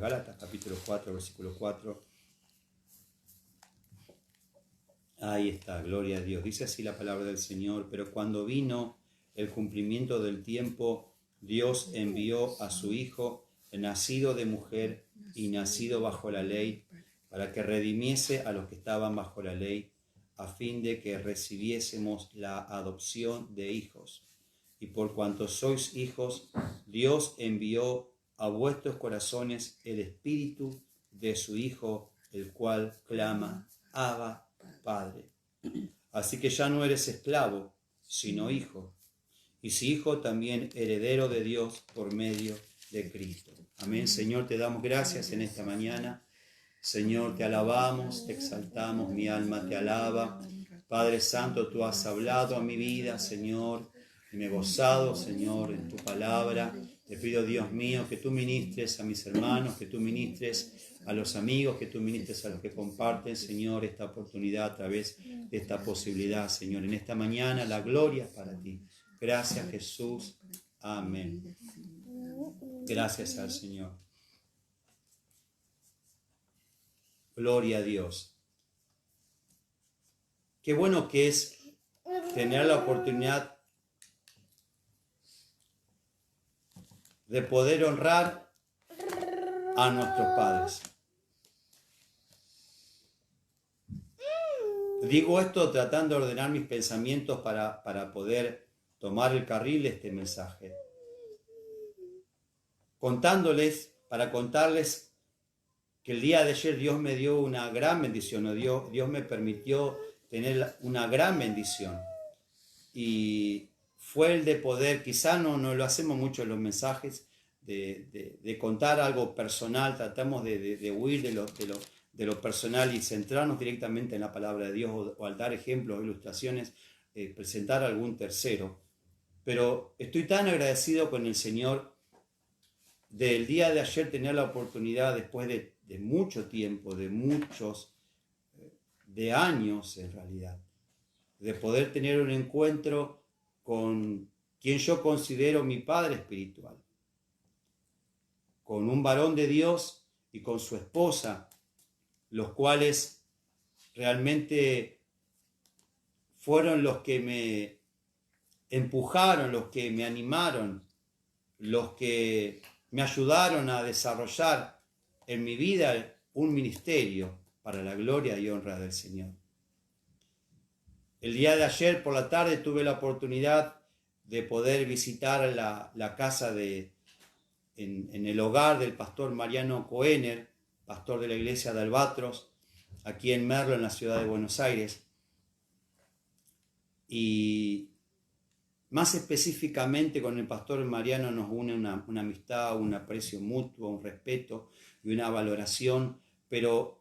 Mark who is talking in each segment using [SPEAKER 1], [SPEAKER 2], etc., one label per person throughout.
[SPEAKER 1] Gálatas capítulo 4, versículo 4. Ahí está, gloria a Dios. Dice así la palabra del Señor: pero cuando vino el cumplimiento del tiempo, Dios envió a su Hijo, nacido de mujer y nacido bajo la ley, para que redimiese a los que estaban bajo la ley, a fin de que recibiésemos la adopción de hijos. Y por cuanto sois hijos, Dios envió a vuestros corazones el Espíritu de su Hijo, el cual clama: Abba, Padre. Así que ya no eres esclavo, sino hijo. Y si hijo, también heredero de Dios por medio de Cristo. Amén. Señor, te damos gracias en esta mañana. Señor, te alabamos, te exaltamos, mi alma te alaba. Padre Santo, tú has hablado a mi vida, Señor, y me he gozado, Señor, en tu palabra. Te pido, Dios mío, que tú ministres a mis hermanos, que tú ministres a los amigos, que tú ministres a los que comparten, Señor, esta oportunidad a través de esta posibilidad, Señor. En esta mañana la gloria es para ti. Gracias, Jesús. Amén. Gracias al Señor. Gloria a Dios. Qué bueno que es tener la oportunidad de poder honrar a nuestros padres. Digo esto tratando de ordenar mis pensamientos para poder tomar el carril de este mensaje. Para contarles que el día de ayer Dios me dio una gran bendición, Dios me permitió tener una gran bendición. Y fue el de poder, quizá no lo hacemos mucho en los mensajes, de contar algo personal, tratamos de huir de lo personal y centrarnos directamente en la palabra de Dios, o al dar ejemplos, ilustraciones, presentar a algún tercero. Pero estoy tan agradecido con el Señor del día de ayer tener la oportunidad, después de mucho tiempo, de años en realidad, de poder tener un encuentro con quien yo considero mi padre espiritual, con un varón de Dios y con su esposa, los cuales realmente fueron los que me empujaron, los que me animaron, los que me ayudaron a desarrollar en mi vida un ministerio para la gloria y honra del Señor. El día de ayer por la tarde tuve la oportunidad de poder visitar la casa en el hogar del pastor Mariano Coener, pastor de la iglesia de Albatros, aquí en Merlo, en la ciudad de Buenos Aires. Y más específicamente con el pastor Mariano nos une una amistad, un aprecio mutuo, un respeto y una valoración, pero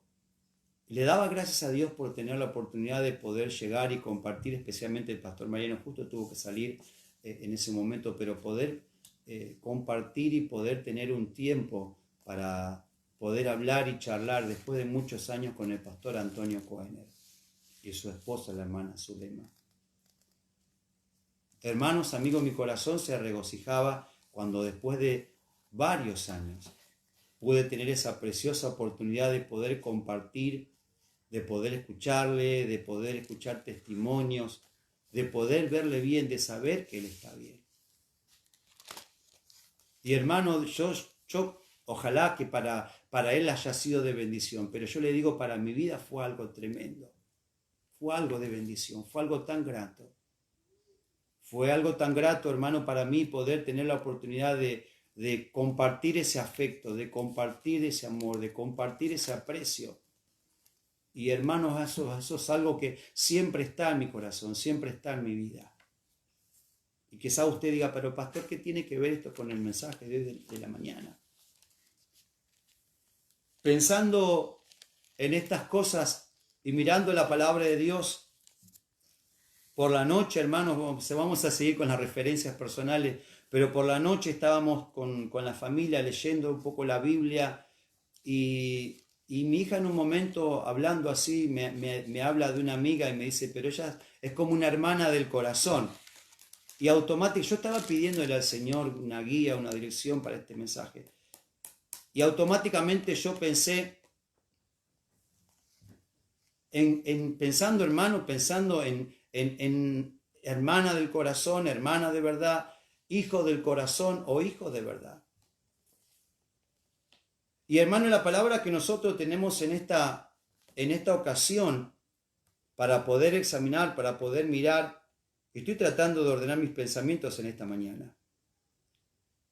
[SPEAKER 1] le daba gracias a Dios por tener la oportunidad de poder llegar y compartir, especialmente el pastor Mariano justo tuvo que salir en ese momento, pero poder compartir y poder tener un tiempo para poder hablar y charlar después de muchos años con el pastor Antonio Coener y su esposa, la hermana Zulema. Hermanos, amigos, mi corazón se regocijaba cuando después de varios años pude tener esa preciosa oportunidad de poder compartir, de poder escucharle, de poder escuchar testimonios, de poder verle bien, de saber que él está bien. Y hermano, yo ojalá que para él haya sido de bendición, pero yo le digo, para mi vida fue algo tremendo, fue algo de bendición, fue algo tan grato. Fue algo tan grato, hermano, para mí poder tener la oportunidad de compartir ese afecto, de compartir ese amor, de compartir ese aprecio. Y hermanos, eso es algo que siempre está en mi corazón, siempre está en mi vida. Y quizá usted diga, pero pastor, ¿qué tiene que ver esto con el mensaje de la mañana? Pensando en estas cosas y mirando la palabra de Dios, por la noche, hermanos, vamos a seguir con las referencias personales, pero por la noche estábamos con la familia leyendo un poco la Biblia y mi hija en un momento, hablando así, me habla de una amiga y me dice, pero ella es como una hermana del corazón. Y automáticamente, yo estaba pidiéndole al Señor una guía, una dirección para este mensaje. Y automáticamente yo pensé pensando hermano, pensando en hermana del corazón, hermana de verdad, hijo del corazón o hijo de verdad. Y hermano, la palabra que nosotros tenemos en esta ocasión para poder examinar, para poder mirar, estoy tratando de ordenar mis pensamientos en esta mañana.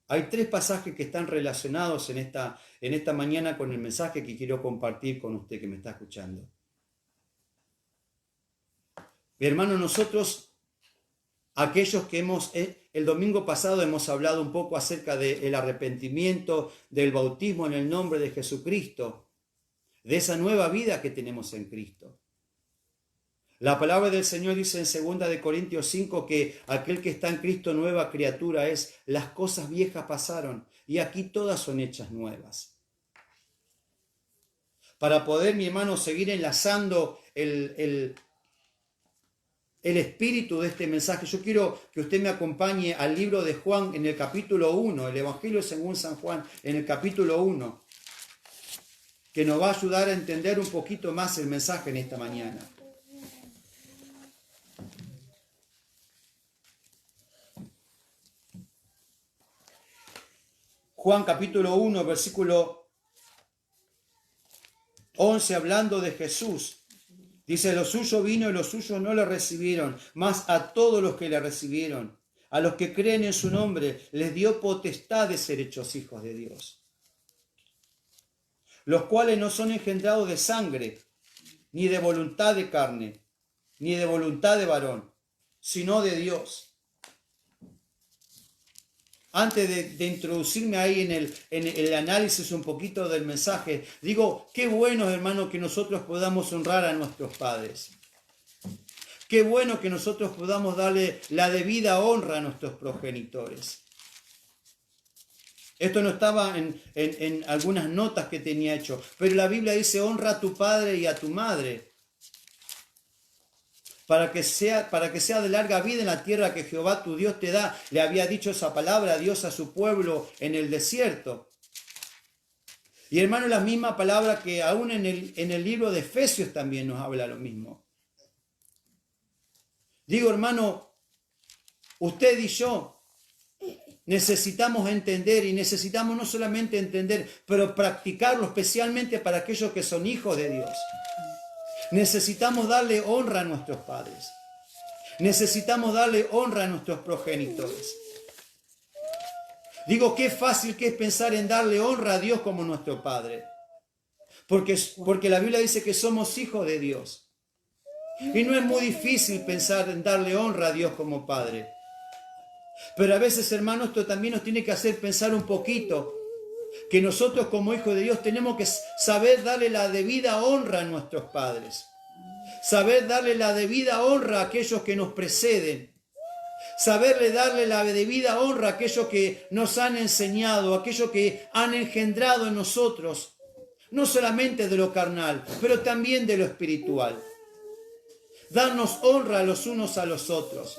[SPEAKER 1] Hay 3 pasajes que están relacionados en esta mañana con el mensaje que quiero compartir con usted que me está escuchando. Mi hermano, nosotros, aquellos que el domingo pasado hemos hablado un poco acerca del arrepentimiento, del bautismo en el nombre de Jesucristo, de esa nueva vida que tenemos en Cristo. La palabra del Señor dice en 2 de Corintios 5 que aquel que está en Cristo nueva criatura es, las cosas viejas pasaron y aquí todas son hechas nuevas. Para poder, mi hermano, seguir enlazando el espíritu de este mensaje, yo quiero que usted me acompañe al libro de Juan en el capítulo 1, el Evangelio según San Juan en el capítulo 1, que nos va a ayudar a entender un poquito más el mensaje en esta mañana. Juan capítulo 1, versículo 11, hablando de Jesús. Dice, lo suyo vino y los suyos no le recibieron, mas a todos los que le recibieron, a los que creen en su nombre, les dio potestad de ser hechos hijos de Dios. Los cuales no son engendrados de sangre, ni de voluntad de carne, ni de voluntad de varón, sino de Dios. Antes de introducirme ahí en el análisis un poquito del mensaje, digo, qué bueno, hermano, que nosotros podamos honrar a nuestros padres. Qué bueno que nosotros podamos darle la debida honra a nuestros progenitores. Esto no estaba en algunas notas que tenía hecho, pero la Biblia dice, honra a tu padre y a tu madre, para que sea de larga vida en la tierra que Jehová tu Dios te da. Le había dicho esa palabra a Dios a su pueblo en el desierto. Y hermano, la misma palabra que aún en el libro de Efesios también nos habla lo mismo. Digo, hermano, usted y yo necesitamos entender, y necesitamos no solamente entender, pero practicarlo, especialmente para aquellos que son hijos de Dios. Necesitamos darle honra a nuestros padres. Necesitamos darle honra a nuestros progenitores. Digo, qué fácil que es pensar en darle honra a Dios como nuestro Padre. Porque la Biblia dice que somos hijos de Dios. Y no es muy difícil pensar en darle honra a Dios como Padre. Pero a veces, hermanos, esto también nos tiene que hacer pensar un poquito que nosotros como hijos de Dios tenemos que saber darle la debida honra a nuestros padres. Saber darle la debida honra a aquellos que nos preceden. Saberle darle la debida honra a aquellos que nos han enseñado, a aquellos que han engendrado en nosotros, no solamente de lo carnal, pero también de lo espiritual. Darnos honra los unos a los otros.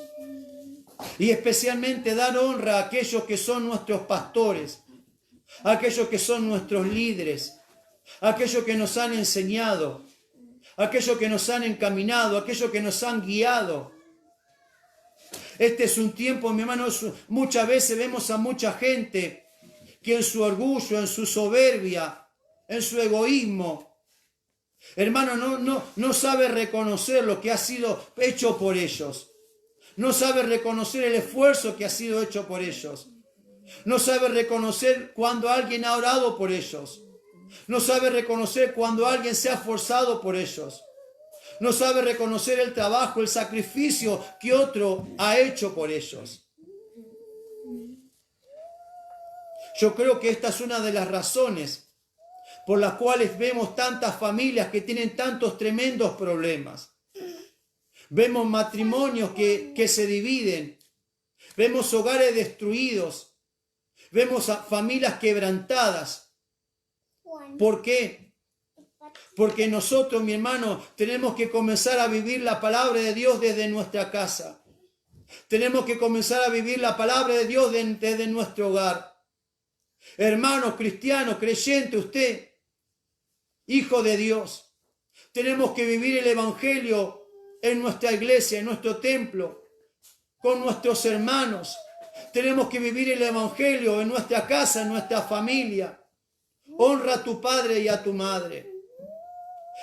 [SPEAKER 1] Y especialmente dar honra a aquellos que son nuestros pastores, a aquellos que son nuestros líderes, a aquellos que nos han enseñado, a aquellos que nos han encaminado, a aquellos que nos han guiado. Este es un tiempo, mi hermano, muchas veces vemos a mucha gente que en su orgullo, en su soberbia, en su egoísmo, hermano, no sabe reconocer lo que ha sido hecho por ellos. No sabe reconocer el esfuerzo que ha sido hecho por ellos. No sabe reconocer cuando alguien ha orado por ellos. No sabe reconocer cuando alguien se ha esforzado por ellos. No sabe reconocer el trabajo, el sacrificio que otro ha hecho por ellos. Yo creo que esta es una de las razones por las cuales vemos tantas familias que tienen tantos tremendos problemas. Vemos matrimonios que se dividen. Vemos hogares destruidos. Vemos a familias quebrantadas. ¿Por qué? Porque nosotros, mi hermano, tenemos que comenzar a vivir la palabra de Dios desde nuestra casa. Tenemos que comenzar a vivir la palabra de Dios desde nuestro hogar. Hermano cristiano, creyente usted, hijo de Dios, tenemos que vivir el Evangelio en nuestra iglesia, en nuestro templo, con nuestros hermanos. Tenemos que vivir el Evangelio en nuestra casa, en nuestra familia. Honra a tu padre y a tu madre.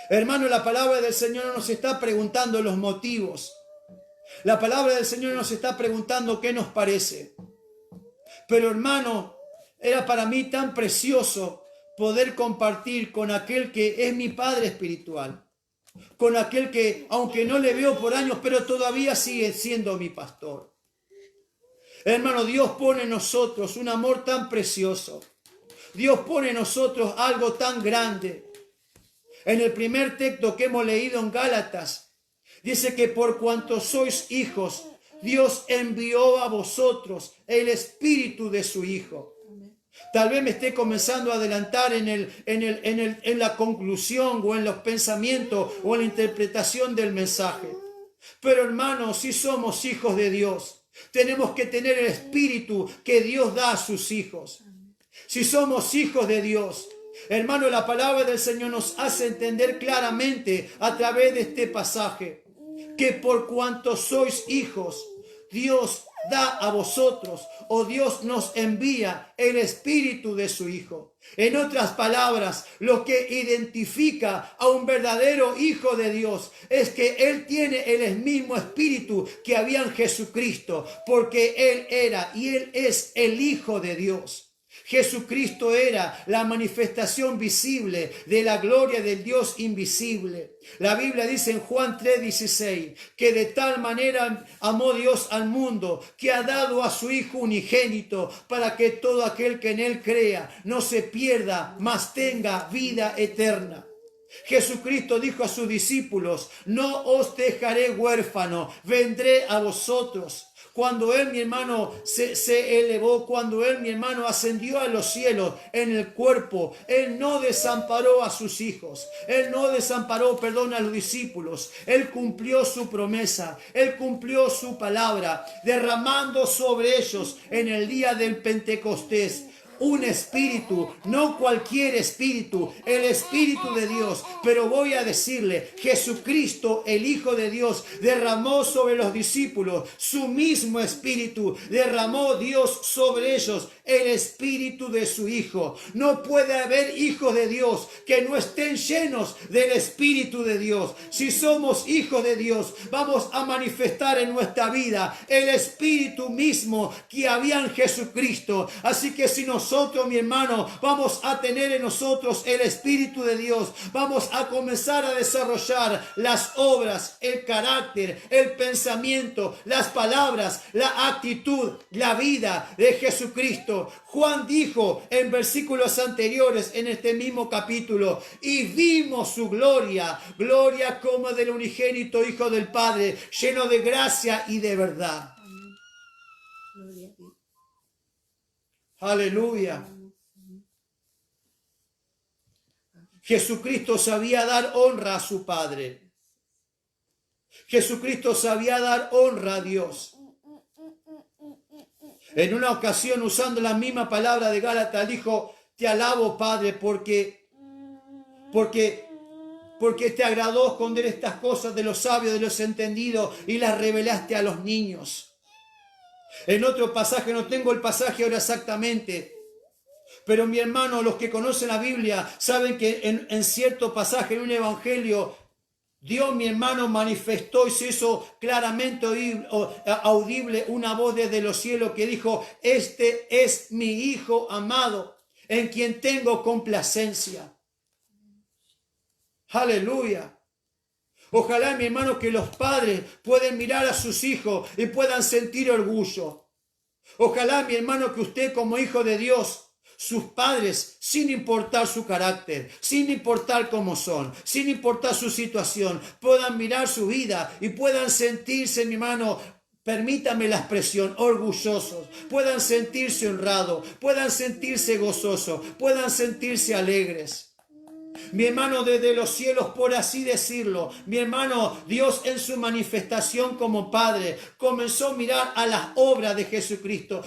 [SPEAKER 1] Hermano, la palabra del Señor no nos está preguntando los motivos. La palabra del Señor nos está preguntando qué nos parece. Pero hermano, era para mí tan precioso poder compartir con aquel que es mi padre espiritual. Con aquel que, aunque no le veo por años, pero todavía sigue siendo mi pastor. Hermano, Dios pone en nosotros un amor tan precioso. Dios pone en nosotros algo tan grande. En el primer texto que hemos leído en Gálatas, dice que por cuanto sois hijos, Dios envió a vosotros el Espíritu de su Hijo. Tal vez me esté comenzando a adelantar en la conclusión o en los pensamientos o en la interpretación del mensaje. Pero hermanos, si somos hijos de Dios, tenemos que tener el Espíritu que Dios da a sus hijos. Si somos hijos de Dios, hermano, la palabra del Señor nos hace entender claramente a través de este pasaje que por cuanto sois hijos, Dios da a vosotros, o Dios nos envía el Espíritu de su Hijo. En otras palabras, lo que identifica a un verdadero hijo de Dios es que Él tiene el mismo Espíritu que había en Jesucristo, porque Él era y Él es el Hijo de Dios. Jesucristo era la manifestación visible de la gloria del Dios invisible. La Biblia dice en Juan 3:16 que de tal manera amó Dios al mundo que ha dado a su Hijo unigénito para que todo aquel que en Él crea no se pierda, mas tenga vida eterna. Jesucristo dijo a sus discípulos: no os dejaré huérfano, vendré a vosotros. Cuando Él, mi hermano, se elevó, cuando Él, mi hermano, ascendió a los cielos en el cuerpo, Él no desamparó a sus hijos. Él no desamparó, a los discípulos. Él cumplió su promesa. Él cumplió su palabra, derramando sobre ellos en el día del Pentecostés un espíritu, no cualquier espíritu, el Espíritu de Dios. Pero voy a decirle, Jesucristo, el Hijo de Dios, derramó sobre los discípulos su mismo espíritu, derramó Dios sobre ellos el Espíritu de su Hijo. No puede haber hijos de Dios que no estén llenos del Espíritu de Dios. Si somos hijos de Dios, vamos a manifestar en nuestra vida el Espíritu mismo que había en Jesucristo. Así que si nosotros, mi hermano, vamos a tener en nosotros el Espíritu de Dios, vamos a comenzar a desarrollar las obras, el carácter, el pensamiento, las palabras, la actitud, la vida de Jesucristo. Juan dijo en versículos anteriores en este mismo capítulo: y vimos su gloria, gloria como del unigénito Hijo del Padre, lleno de gracia y de verdad. Amén. Aleluya. Jesucristo sabía dar honra a su Padre. Jesucristo sabía dar honra a Dios. En una ocasión, usando la misma palabra de Gálatas, dijo: te alabo, Padre, porque te agradó esconder estas cosas de los sabios, de los entendidos, y las revelaste a los niños. En otro pasaje, no tengo el pasaje ahora exactamente, pero mi hermano, los que conocen la Biblia, saben que en cierto pasaje, en un evangelio, Dios, mi hermano, manifestó y se hizo claramente audible una voz desde los cielos que dijo: este es mi Hijo amado, en quien tengo complacencia. Aleluya. Ojalá, mi hermano, que los padres puedan mirar a sus hijos y puedan sentir orgullo. Ojalá, mi hermano, que usted como hijo de Dios, sus padres, sin importar su carácter, sin importar cómo son, sin importar su situación, puedan mirar su vida y puedan sentirse, mi hermano, permítame la expresión, orgullosos, puedan sentirse honrados, puedan sentirse gozosos, puedan sentirse alegres. Mi hermano, desde los cielos, por así decirlo, mi hermano, Dios en su manifestación como Padre comenzó a mirar a las obras de Jesucristo,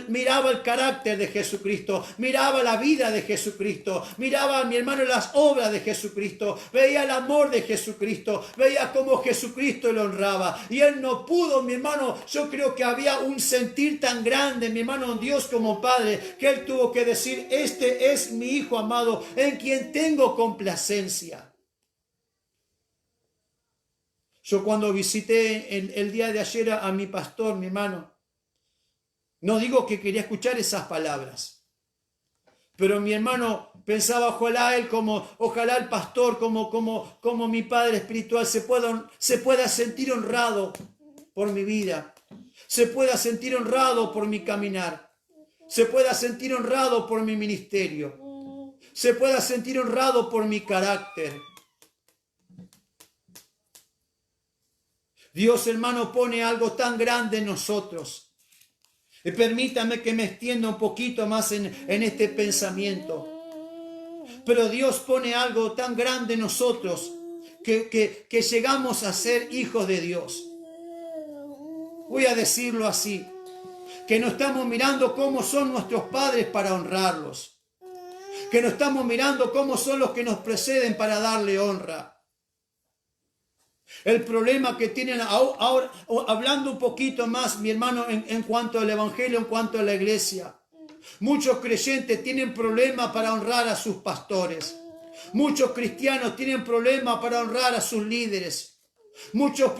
[SPEAKER 1] miraba el carácter de Jesucristo, miraba la vida de Jesucristo, miraba, mi hermano, las obras de Jesucristo, veía el amor de Jesucristo, veía cómo Jesucristo lo honraba, y él no pudo, mi hermano, yo creo que había un sentir tan grande, mi hermano, en Dios como Padre, que él tuvo que decir: este es mi Hijo amado, en quien tengo complacencia. Yo cuando visité el día de ayer a mi pastor, mi hermano, no digo que quería escuchar esas palabras, pero mi hermano pensaba: ojalá él, ojalá el pastor, como mi padre espiritual, se pueda sentir honrado por mi vida, se pueda sentir honrado por mi caminar, se pueda sentir honrado por mi ministerio, se pueda sentir honrado por mi carácter. Dios, hermano, pone algo tan grande en nosotros. Y permítame que me extienda un poquito más en este pensamiento. Pero Dios pone algo tan grande en nosotros que llegamos a ser hijos de Dios. Voy a decirlo así, que no estamos mirando cómo son nuestros padres para honrarlos, que no estamos mirando cómo son los que nos preceden para darle honra. El problema que tienen ahora, hablando un poquito más, mi hermano, en cuanto al evangelio, en cuanto a la iglesia, muchos creyentes tienen problemas para honrar a sus pastores. Muchos cristianos tienen problemas para honrar a sus líderes. Muchos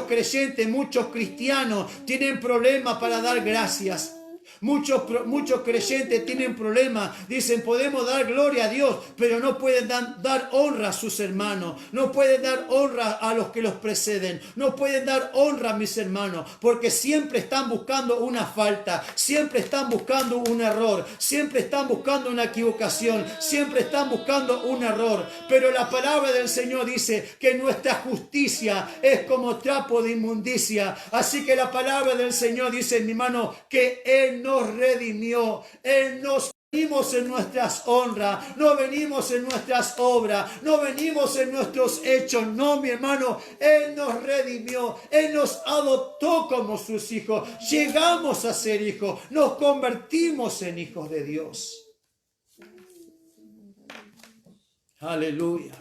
[SPEAKER 1] creyentes, muchos cristianos tienen problemas para dar gracias. Muchos creyentes tienen problemas, dicen: podemos dar gloria a Dios, pero no pueden dar honra a sus hermanos, no pueden dar honra a los que los preceden, no pueden dar honra a mis hermanos, porque siempre están buscando una falta, siempre están buscando un error, siempre están buscando una equivocación, siempre están buscando un error. Pero la palabra del Señor dice que nuestra justicia es como trapo de inmundicia. Así que la palabra del Señor dice, mi hermano, que Él nos redimió, Él nos venimos en nuestras honras, no venimos en nuestras obras, no venimos en nuestros hechos, no, mi hermano, Él nos redimió, Él nos adoptó como sus hijos, llegamos a ser hijos, nos convertimos en hijos de Dios. Aleluya.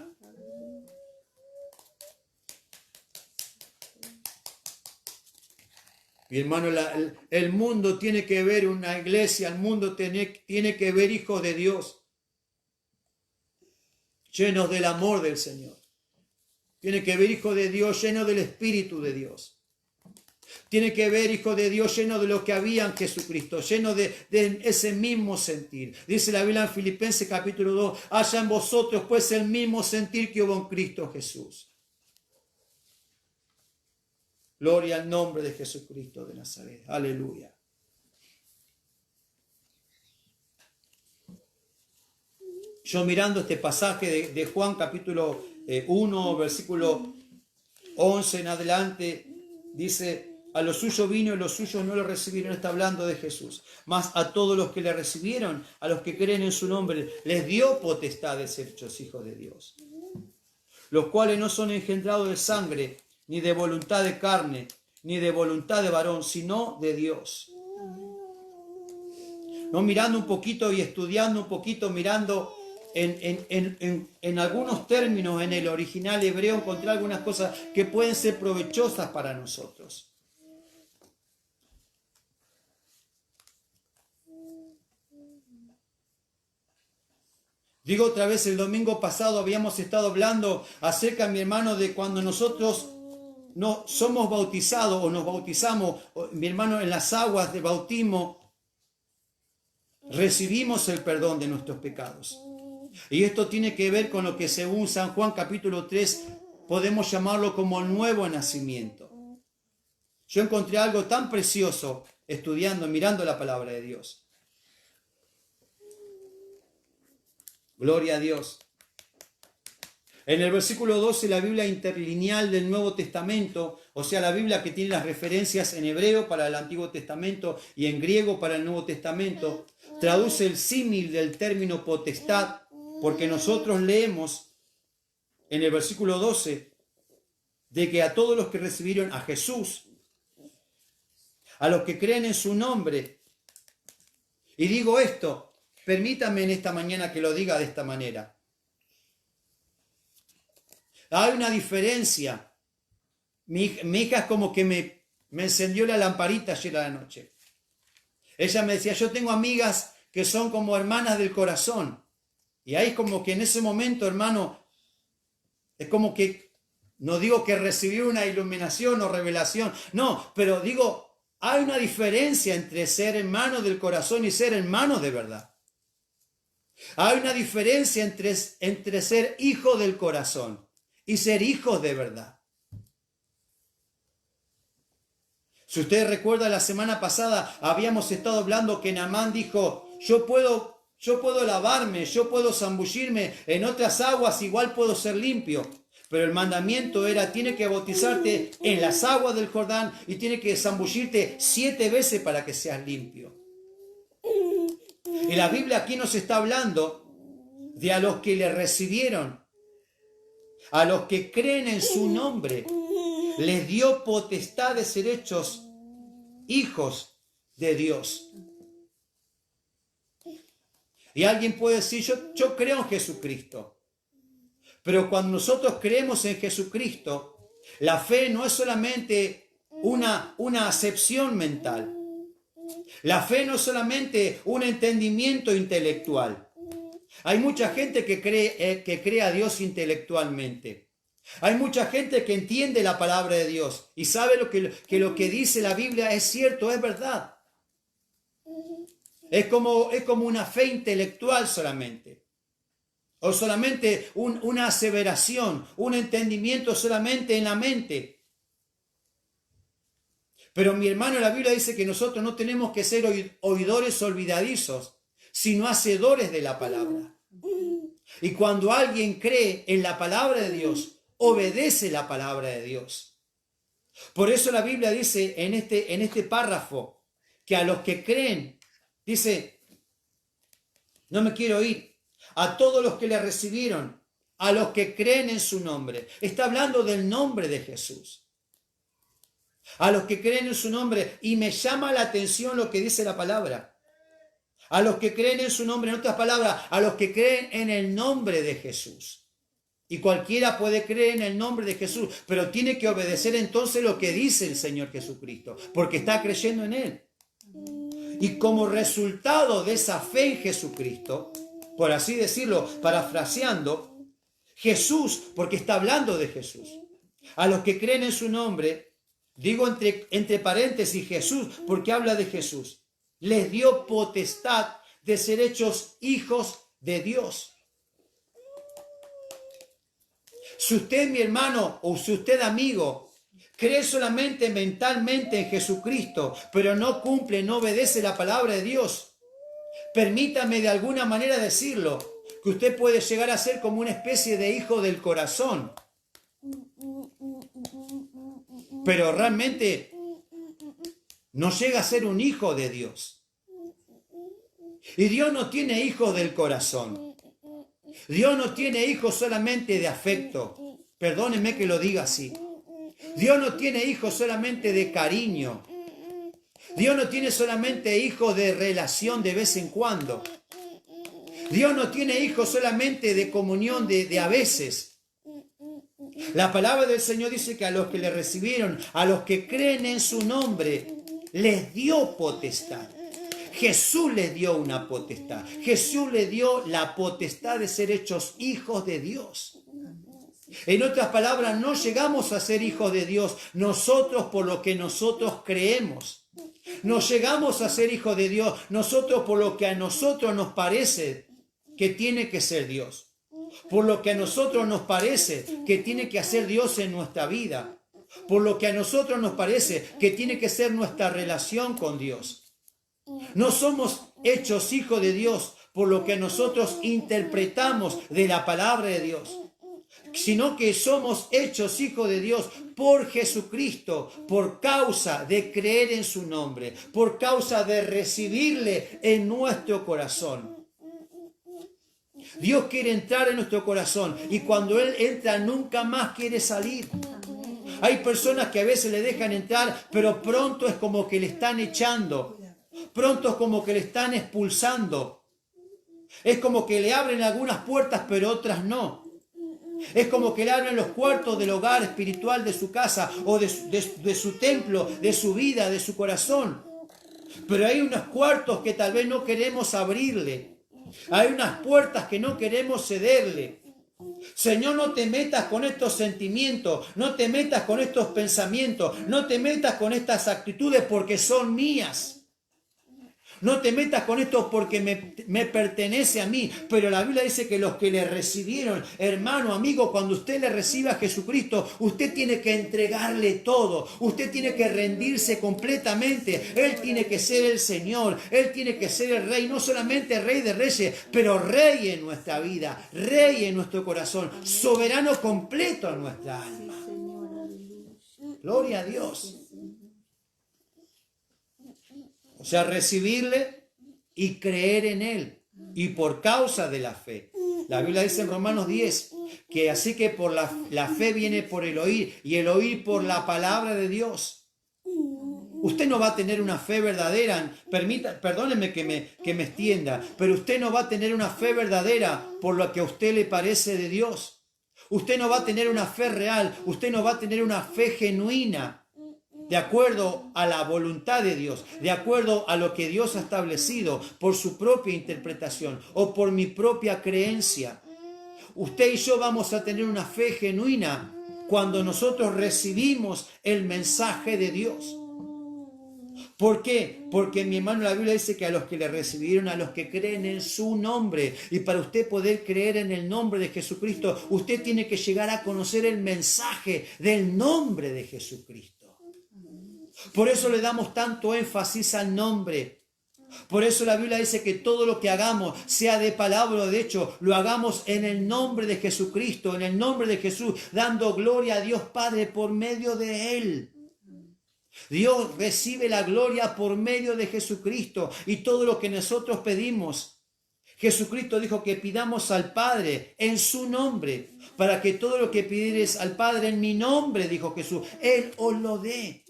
[SPEAKER 1] Mi hermano, el mundo tiene que ver una iglesia, el mundo tiene que ver hijos de Dios, llenos del amor del Señor. Tiene que ver hijos de Dios llenos del Espíritu de Dios. Tiene que ver hijos de Dios llenos de lo que había en Jesucristo, llenos de ese mismo sentir. Dice la Biblia en Filipenses capítulo 2, haya en vosotros pues el mismo sentir que hubo en Cristo Jesús. Gloria al nombre de Jesucristo de Nazaret. Aleluya. Yo mirando este pasaje de Juan capítulo 1, versículo 11 en adelante, dice: a los suyos vino y los suyos no lo recibieron. Está hablando de Jesús. Mas a todos los que le recibieron, a los que creen en su nombre, les dio potestad de ser hechos hijos de Dios. Los cuales no son engendrados de sangre, ni de voluntad de carne, ni de voluntad de varón, sino de Dios. No, mirando un poquito y estudiando un poquito, mirando en algunos términos en el original hebreo, encontré algunas cosas que pueden ser provechosas para nosotros. Digo otra vez, el domingo pasado habíamos estado hablando acerca, mi hermano, de cuando nosotros no somos bautizados o nos bautizamos, mi hermano, en las aguas de bautismo, recibimos el perdón de nuestros pecados. Y esto tiene que ver con lo que según San Juan capítulo 3 podemos llamarlo como el nuevo nacimiento. Yo encontré algo tan precioso estudiando, mirando la palabra de Dios. Gloria a Dios. En el versículo 12, la Biblia interlineal del Nuevo Testamento, o sea, la Biblia que tiene las referencias en hebreo para el Antiguo Testamento y en griego para el Nuevo Testamento, traduce el símil del término potestad Porque nosotros leemos en el versículo 12 de que a todos los que recibieron a Jesús, a los que creen en su nombre, y digo esto, permítame en esta mañana que lo diga de esta manera. Hay una diferencia. Mi hija es como que me encendió la lamparita ayer a la noche. Ella me decía, yo tengo amigas que son como hermanas del corazón. Y ahí es como que en ese momento, hermano, es como que, no digo que recibí una iluminación o revelación, no, pero digo, hay una diferencia entre ser hermano del corazón y ser hermano de verdad. Hay una diferencia entre ser hijo del corazón y ser hijos de verdad. Si ustedes recuerdan, la semana pasada habíamos estado hablando que Naamán dijo, yo puedo lavarme, yo puedo zambullirme en otras aguas, igual puedo ser limpio. Pero el mandamiento era, tiene que bautizarte en las aguas del Jordán y tiene que zambullirte 7 veces para que seas limpio. Y la Biblia aquí nos está hablando de a los que le recibieron, a los que creen en su nombre, les dio potestad de ser hechos hijos de Dios. Y alguien puede decir, yo creo en Jesucristo. Pero cuando nosotros creemos en Jesucristo, la fe no es solamente una acepción mental. La fe no es solamente un entendimiento intelectual. Hay mucha gente que cree a Dios intelectualmente. Hay mucha gente que entiende la palabra de Dios y sabe que lo que dice la Biblia es cierto, es verdad. Es como una fe intelectual solamente. O solamente una aseveración, un entendimiento solamente en la mente. Pero mi hermano, la Biblia dice que nosotros no tenemos que ser oidores olvidadizos, sino hacedores de la palabra. Y cuando alguien cree en la palabra de Dios, obedece la palabra de Dios. Por eso la Biblia dice en este párrafo que a los que creen, dice, no me quiero ir, a todos los que le recibieron, a los que creen en su nombre. Está hablando del nombre de Jesús. A los que creen en su nombre. Y me llama la atención lo que dice la palabra. A los que creen en su nombre, en otras palabras, a los que creen en el nombre de Jesús. Y cualquiera puede creer en el nombre de Jesús, pero tiene que obedecer entonces lo que dice el Señor Jesucristo, porque está creyendo en Él. Y como resultado de esa fe en Jesucristo, por así decirlo, parafraseando, Jesús, porque está hablando de Jesús, a los que creen en su nombre, digo entre paréntesis Jesús, porque habla de Jesús, les dio potestad de ser hechos hijos de Dios. Si usted, mi hermano, o si usted, amigo, cree solamente mentalmente en Jesucristo, pero no cumple, no obedece la palabra de Dios, permítame de alguna manera decirlo, que usted puede llegar a ser como una especie de hijo del corazón. Pero realmente no llega a ser un hijo de Dios. Y Dios no tiene hijos del corazón. Dios no tiene hijos solamente de afecto. Perdónenme que lo diga así. Dios no tiene hijos solamente de cariño. Dios no tiene solamente hijos de relación de vez en cuando. Dios no tiene hijos solamente de comunión de a veces. La palabra del Señor dice que a los que le recibieron, a los que creen en su nombre, les dio potestad. Jesús les dio una potestad. Jesús les dio la potestad de ser hechos hijos de Dios. En otras palabras, no llegamos a ser hijos de Dios nosotros por lo que nosotros creemos. No llegamos a ser hijos de Dios nosotros por lo que a nosotros nos parece que tiene que ser Dios. Por lo que a nosotros nos parece que tiene que hacer Dios en nuestra vida. Por lo que a nosotros nos parece que tiene que ser nuestra relación con Dios. No somos hechos hijos de Dios por lo que nosotros interpretamos de la palabra de Dios, sino que somos hechos hijos de Dios por Jesucristo, por causa de creer en su nombre, por causa de recibirle en nuestro corazón. Dios quiere entrar en nuestro corazón y cuando Él entra nunca más quiere salir. Hay personas que a veces le dejan entrar, pero pronto es como que le están echando. Pronto es como que le están expulsando. Es como que le abren algunas puertas, pero otras no. Es como que le abren los cuartos del hogar espiritual de su casa o de su templo, de su vida, de su corazón. Pero hay unos cuartos que tal vez no queremos abrirle. Hay unas puertas que no queremos cederle. Señor, no te metas con estos sentimientos, no te metas con estos pensamientos, no te metas con estas actitudes porque son mías. No te metas con esto porque me pertenece a mí. Pero la Biblia dice que los que le recibieron, hermano, amigo, cuando usted le reciba a Jesucristo, usted tiene que entregarle todo. Usted tiene que rendirse completamente. Él tiene que ser el Señor. Él tiene que ser el Rey. No solamente Rey de Reyes, pero Rey en nuestra vida. Rey en nuestro corazón. Soberano completo en nuestra alma. Gloria a Dios. O sea, recibirle y creer en Él. Y por causa de la fe. La Biblia dice en Romanos 10 que así que por la fe viene por el oír y el oír por la palabra de Dios. Usted no va a tener una fe verdadera, perdónenme que me extienda, pero usted no va a tener una fe verdadera por lo que a usted le parece de Dios. Usted no va a tener una fe real, usted no va a tener una fe genuina. De acuerdo a la voluntad de Dios, de acuerdo a lo que Dios ha establecido por su propia interpretación o por mi propia creencia. Usted y yo vamos a tener una fe genuina cuando nosotros recibimos el mensaje de Dios. ¿Por qué? Porque mi hermano, la Biblia dice que a los que le recibieron, a los que creen en su nombre, y para usted poder creer en el nombre de Jesucristo, usted tiene que llegar a conocer el mensaje del nombre de Jesucristo. Por eso le damos tanto énfasis al nombre. Por eso la Biblia dice que todo lo que hagamos, sea de palabra o de hecho, lo hagamos en el nombre de Jesucristo, en el nombre de Jesús, dando gloria a Dios Padre por medio de Él. Dios recibe la gloria por medio de Jesucristo y todo lo que nosotros pedimos. Jesucristo dijo que pidamos al Padre en su nombre, para que todo lo que pidieres al Padre en mi nombre, dijo Jesús, Él os lo dé.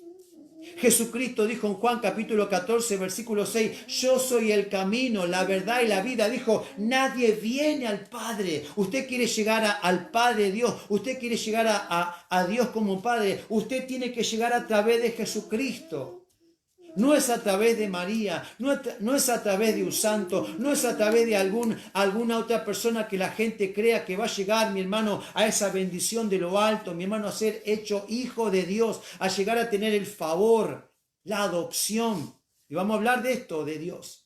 [SPEAKER 1] Jesucristo dijo en Juan capítulo 14, versículo 6, yo soy el camino, la verdad y la vida. Dijo, nadie viene al Padre. Usted quiere llegar al Padre Dios, usted quiere llegar a Dios como Padre. Usted tiene que llegar a través de Jesucristo. No es a través de María, no es a través de un santo, no es a través de alguna otra persona que la gente crea que va a llegar, mi hermano, a esa bendición de lo alto, mi hermano, a ser hecho hijo de Dios, a llegar a tener el favor, la adopción. Y vamos a hablar de esto, de Dios.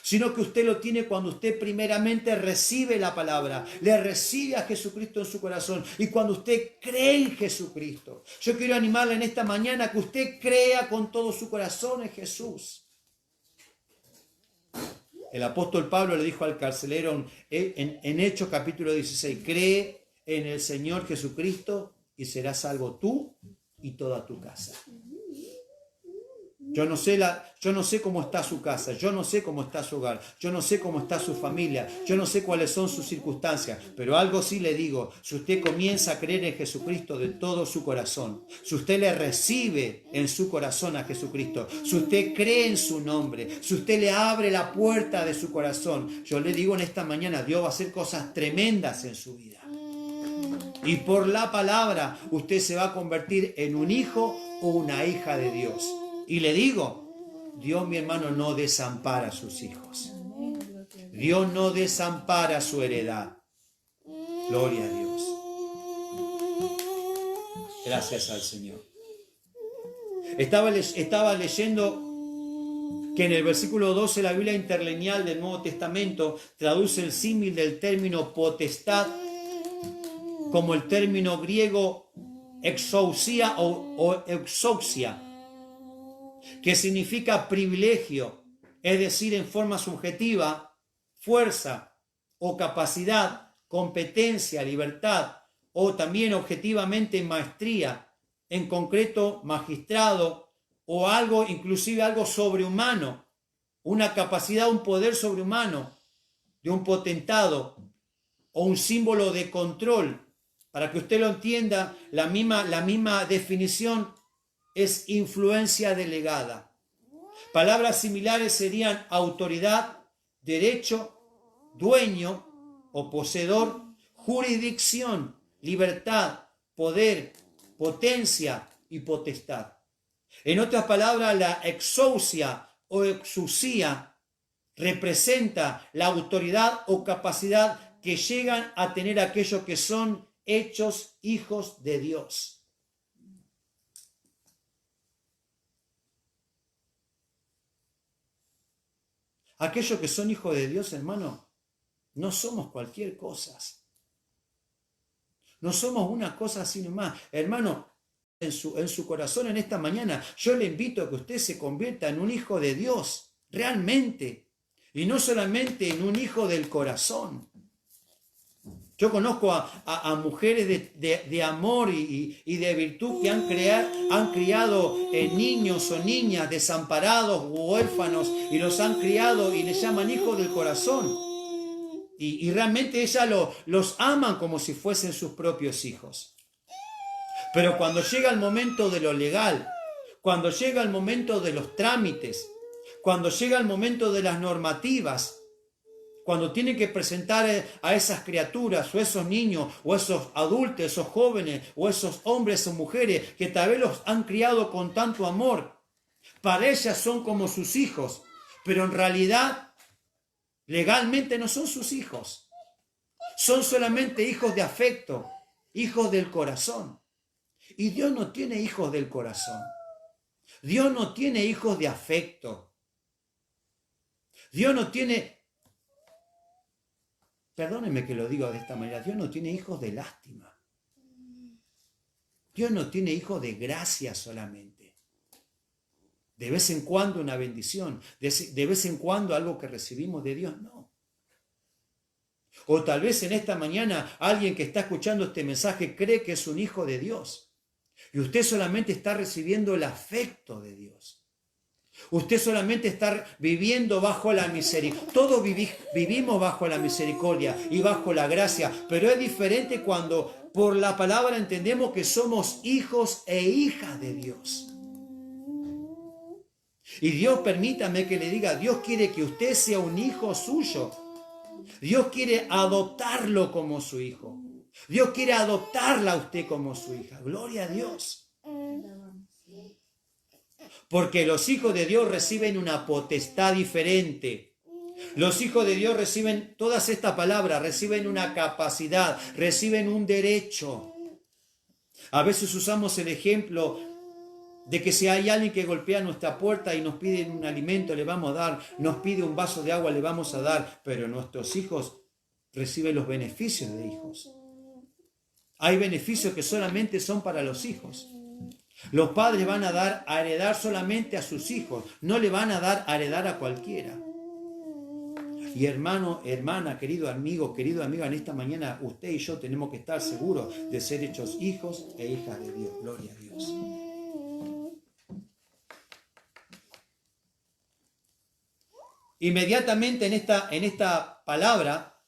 [SPEAKER 1] Sino que usted lo tiene cuando usted primeramente recibe la palabra, le recibe a Jesucristo en su corazón y cuando usted cree en Jesucristo. Yo quiero animarle en esta mañana que usted crea con todo su corazón en Jesús. El apóstol Pablo le dijo al carcelero en Hechos capítulo 16, cree en el Señor Jesucristo y serás salvo tú y toda tu casa. Yo no sé cómo está su casa, yo no sé cómo está su hogar, yo no sé cómo está su familia, yo no sé cuáles son sus circunstancias, pero algo sí le digo, si usted comienza a creer en Jesucristo de todo su corazón, si usted le recibe en su corazón a Jesucristo, si usted cree en su nombre, si usted le abre la puerta de su corazón, yo le digo en esta mañana, Dios va a hacer cosas tremendas en su vida. Y por la palabra usted se va a convertir en un hijo o una hija de Dios. Y le digo, Dios, mi hermano, no desampara a sus hijos. Dios no desampara su heredad. Gloria a Dios. Gracias al Señor. Estaba leyendo que en el versículo 12 la Biblia interlineal del Nuevo Testamento traduce el símil del término potestad como el término griego exousia o exousia, que significa privilegio, es decir, en forma subjetiva, fuerza o capacidad, competencia, libertad, o también objetivamente maestría, en concreto magistrado, o algo, inclusive algo sobrehumano, una capacidad, un poder sobrehumano de un potentado, o un símbolo de control. Para que usted lo entienda, la misma definición es influencia delegada. Palabras similares serían autoridad, derecho, dueño o poseedor, jurisdicción, libertad, poder, potencia y potestad. En otras palabras, la exousia o exusía representa la autoridad o capacidad que llegan a tener aquellos que son hechos hijos de Dios. Aquellos que son hijos de Dios, hermano, no somos cualquier cosa. No somos una cosa así nomás. Hermano, en su corazón en esta mañana, yo le invito a que usted se convierta en un hijo de Dios, realmente. Y no solamente en un hijo del corazón. Yo conozco a mujeres de amor y de virtud que han criado niños o niñas desamparados u huérfanos y los han criado y les llaman hijos del corazón. Y realmente ellas los aman como si fuesen sus propios hijos. Pero cuando llega el momento de lo legal, cuando llega el momento de los trámites, cuando llega el momento de las normativas, cuando tienen que presentar a esas criaturas o esos niños o esos adultos, esos jóvenes o esos hombres o mujeres que tal vez los han criado con tanto amor, para ellas son como sus hijos, pero en realidad legalmente no son sus hijos. Son solamente hijos de afecto, hijos del corazón. Y Dios no tiene hijos del corazón. Dios no tiene hijos de afecto. Dios no tiene, perdónenme que lo diga de esta manera, Dios no tiene hijos de lástima. Dios no tiene hijos de gracia solamente. De vez en cuando una bendición, de vez en cuando algo que recibimos de Dios, no. O tal vez en esta mañana alguien que está escuchando este mensaje cree que es un hijo de Dios. Y usted solamente está recibiendo el afecto de Dios. Usted solamente está viviendo bajo la misericordia. Todos vivimos bajo la misericordia y bajo la gracia. Pero es diferente cuando por la palabra entendemos que somos hijos e hijas de Dios. Y Dios, permítame que le diga, Dios quiere que usted sea un hijo suyo. Dios quiere adoptarlo como su hijo. Dios quiere adoptarla a usted como su hija. Gloria a Dios. Porque los hijos de Dios reciben una potestad diferente. Los hijos de Dios reciben todas estas palabras, reciben una capacidad, reciben un derecho. A veces usamos el ejemplo de que si hay alguien que golpea nuestra puerta y nos pide un alimento, le vamos a dar, nos pide un vaso de agua, le vamos a dar, pero nuestros hijos reciben los beneficios de hijos. Hay beneficios que solamente son para los hijos. Los padres van a heredar solamente a sus hijos, no le van a dar a heredar a cualquiera. Y hermano, hermana, querido amiga, en esta mañana usted y yo tenemos que estar seguros de ser hechos hijos e hijas de Dios. Gloria a Dios. Inmediatamente en esta palabra,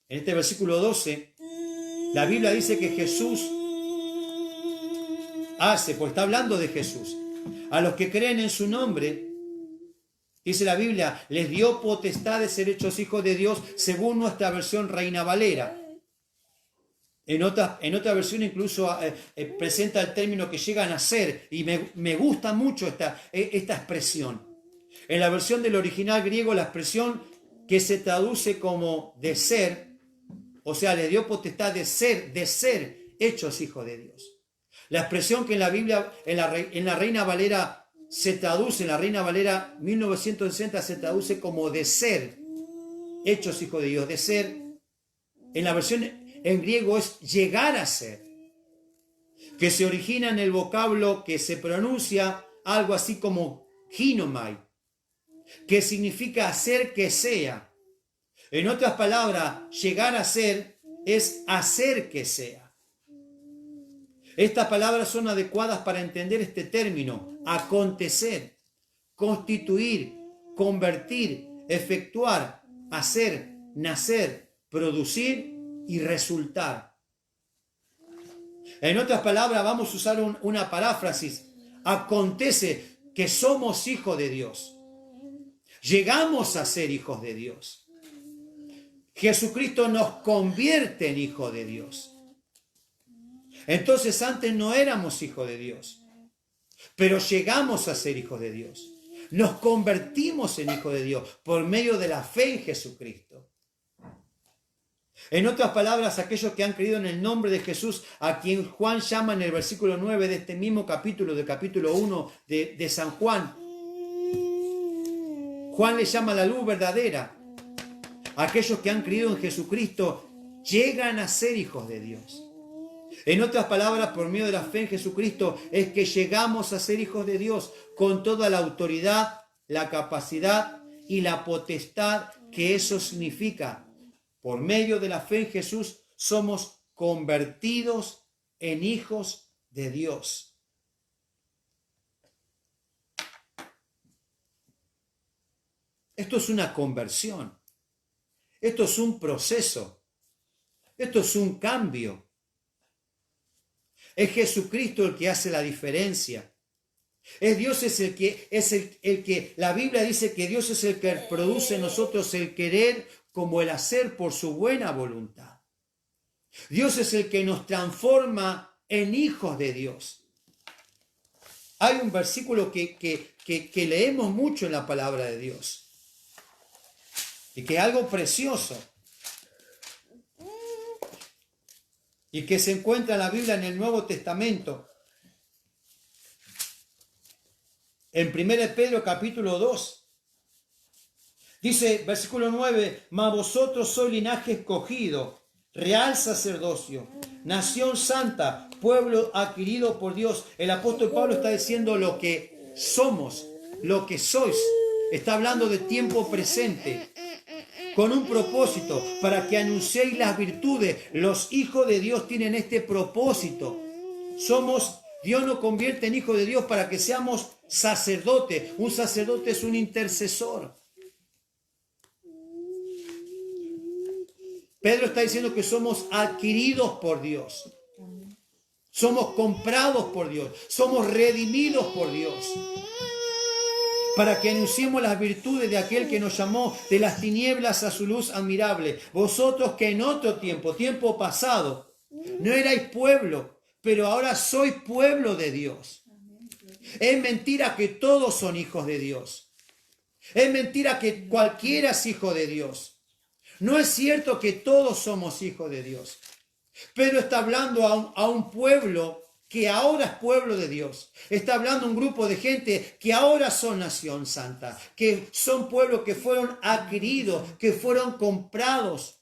[SPEAKER 1] en este versículo 12, la Biblia dice que Jesús pues está hablando de Jesús. A los que creen en su nombre, dice la Biblia, les dio potestad de ser hechos hijos de Dios según nuestra versión Reina Valera. En otra versión incluso presenta el término que llegan a ser, y me gusta mucho esta expresión. En la versión del original griego, la expresión que se traduce como de ser, o sea, le dio potestad de ser hechos hijos de Dios. La expresión que en la Biblia, en la Reina Valera se traduce, en la Reina Valera 1960 se traduce como de ser hechos hijos de Dios. De ser, en la versión en griego es llegar a ser, que se origina en el vocablo que se pronuncia algo así como ginomai, que significa hacer que sea. En otras palabras, llegar a ser es hacer que sea. Estas palabras son adecuadas para entender este término: acontecer, constituir, convertir, efectuar, hacer, nacer, producir y resultar. En otras palabras, vamos a usar una paráfrasis. Acontece que somos hijos de Dios. Llegamos a ser hijos de Dios. Jesucristo nos convierte en hijos de Dios. Entonces antes no éramos hijos de Dios, pero llegamos a ser hijos de Dios. Nos convertimos en hijos de Dios por medio de la fe en Jesucristo. En otras palabras, aquellos que han creído en el nombre de Jesús, a quien Juan llama en el versículo 9 de este mismo capítulo, del capítulo 1 de San Juan. Juan le llama la luz verdadera. Aquellos que han creído en Jesucristo llegan a ser hijos de Dios. En otras palabras, por medio de la fe en Jesucristo es que llegamos a ser hijos de Dios con toda la autoridad, la capacidad y la potestad que eso significa. Por medio de la fe en Jesús somos convertidos en hijos de Dios. Esto es una conversión. Esto es un proceso. Esto es un cambio. Es Jesucristo el que hace la diferencia. Dios es el que la Biblia dice que Dios es el que produce en nosotros el querer como el hacer por su buena voluntad. Dios es el que nos transforma en hijos de Dios. Hay un versículo que leemos mucho en la palabra de Dios y que es algo precioso y que se encuentra en la Biblia en el Nuevo Testamento. En 1 Pedro capítulo 2. Dice, versículo 9, mas vosotros sois linaje escogido, real sacerdocio, nación santa, pueblo adquirido por Dios. El apóstol Pablo está diciendo lo que somos, lo que sois. Está hablando de tiempo presente, con un propósito, para que anunciéis las virtudes. Los hijos de Dios tienen este propósito. Dios nos convierte en hijos de Dios para que seamos sacerdotes. Un sacerdote es un intercesor. Pedro está diciendo que somos adquiridos por Dios. Somos comprados por Dios. Somos redimidos por Dios. Para que anunciemos las virtudes de aquel que nos llamó de las tinieblas a su luz admirable. Vosotros que en otro tiempo pasado, no erais pueblo, pero ahora sois pueblo de Dios. Es mentira que todos son hijos de Dios. Es mentira que cualquiera es hijo de Dios. No es cierto que todos somos hijos de Dios. Pedro está hablando a un pueblo que ahora es pueblo de Dios. Está hablando a un grupo de gente que ahora son nación santa, que son pueblos que fueron adquiridos, que fueron comprados.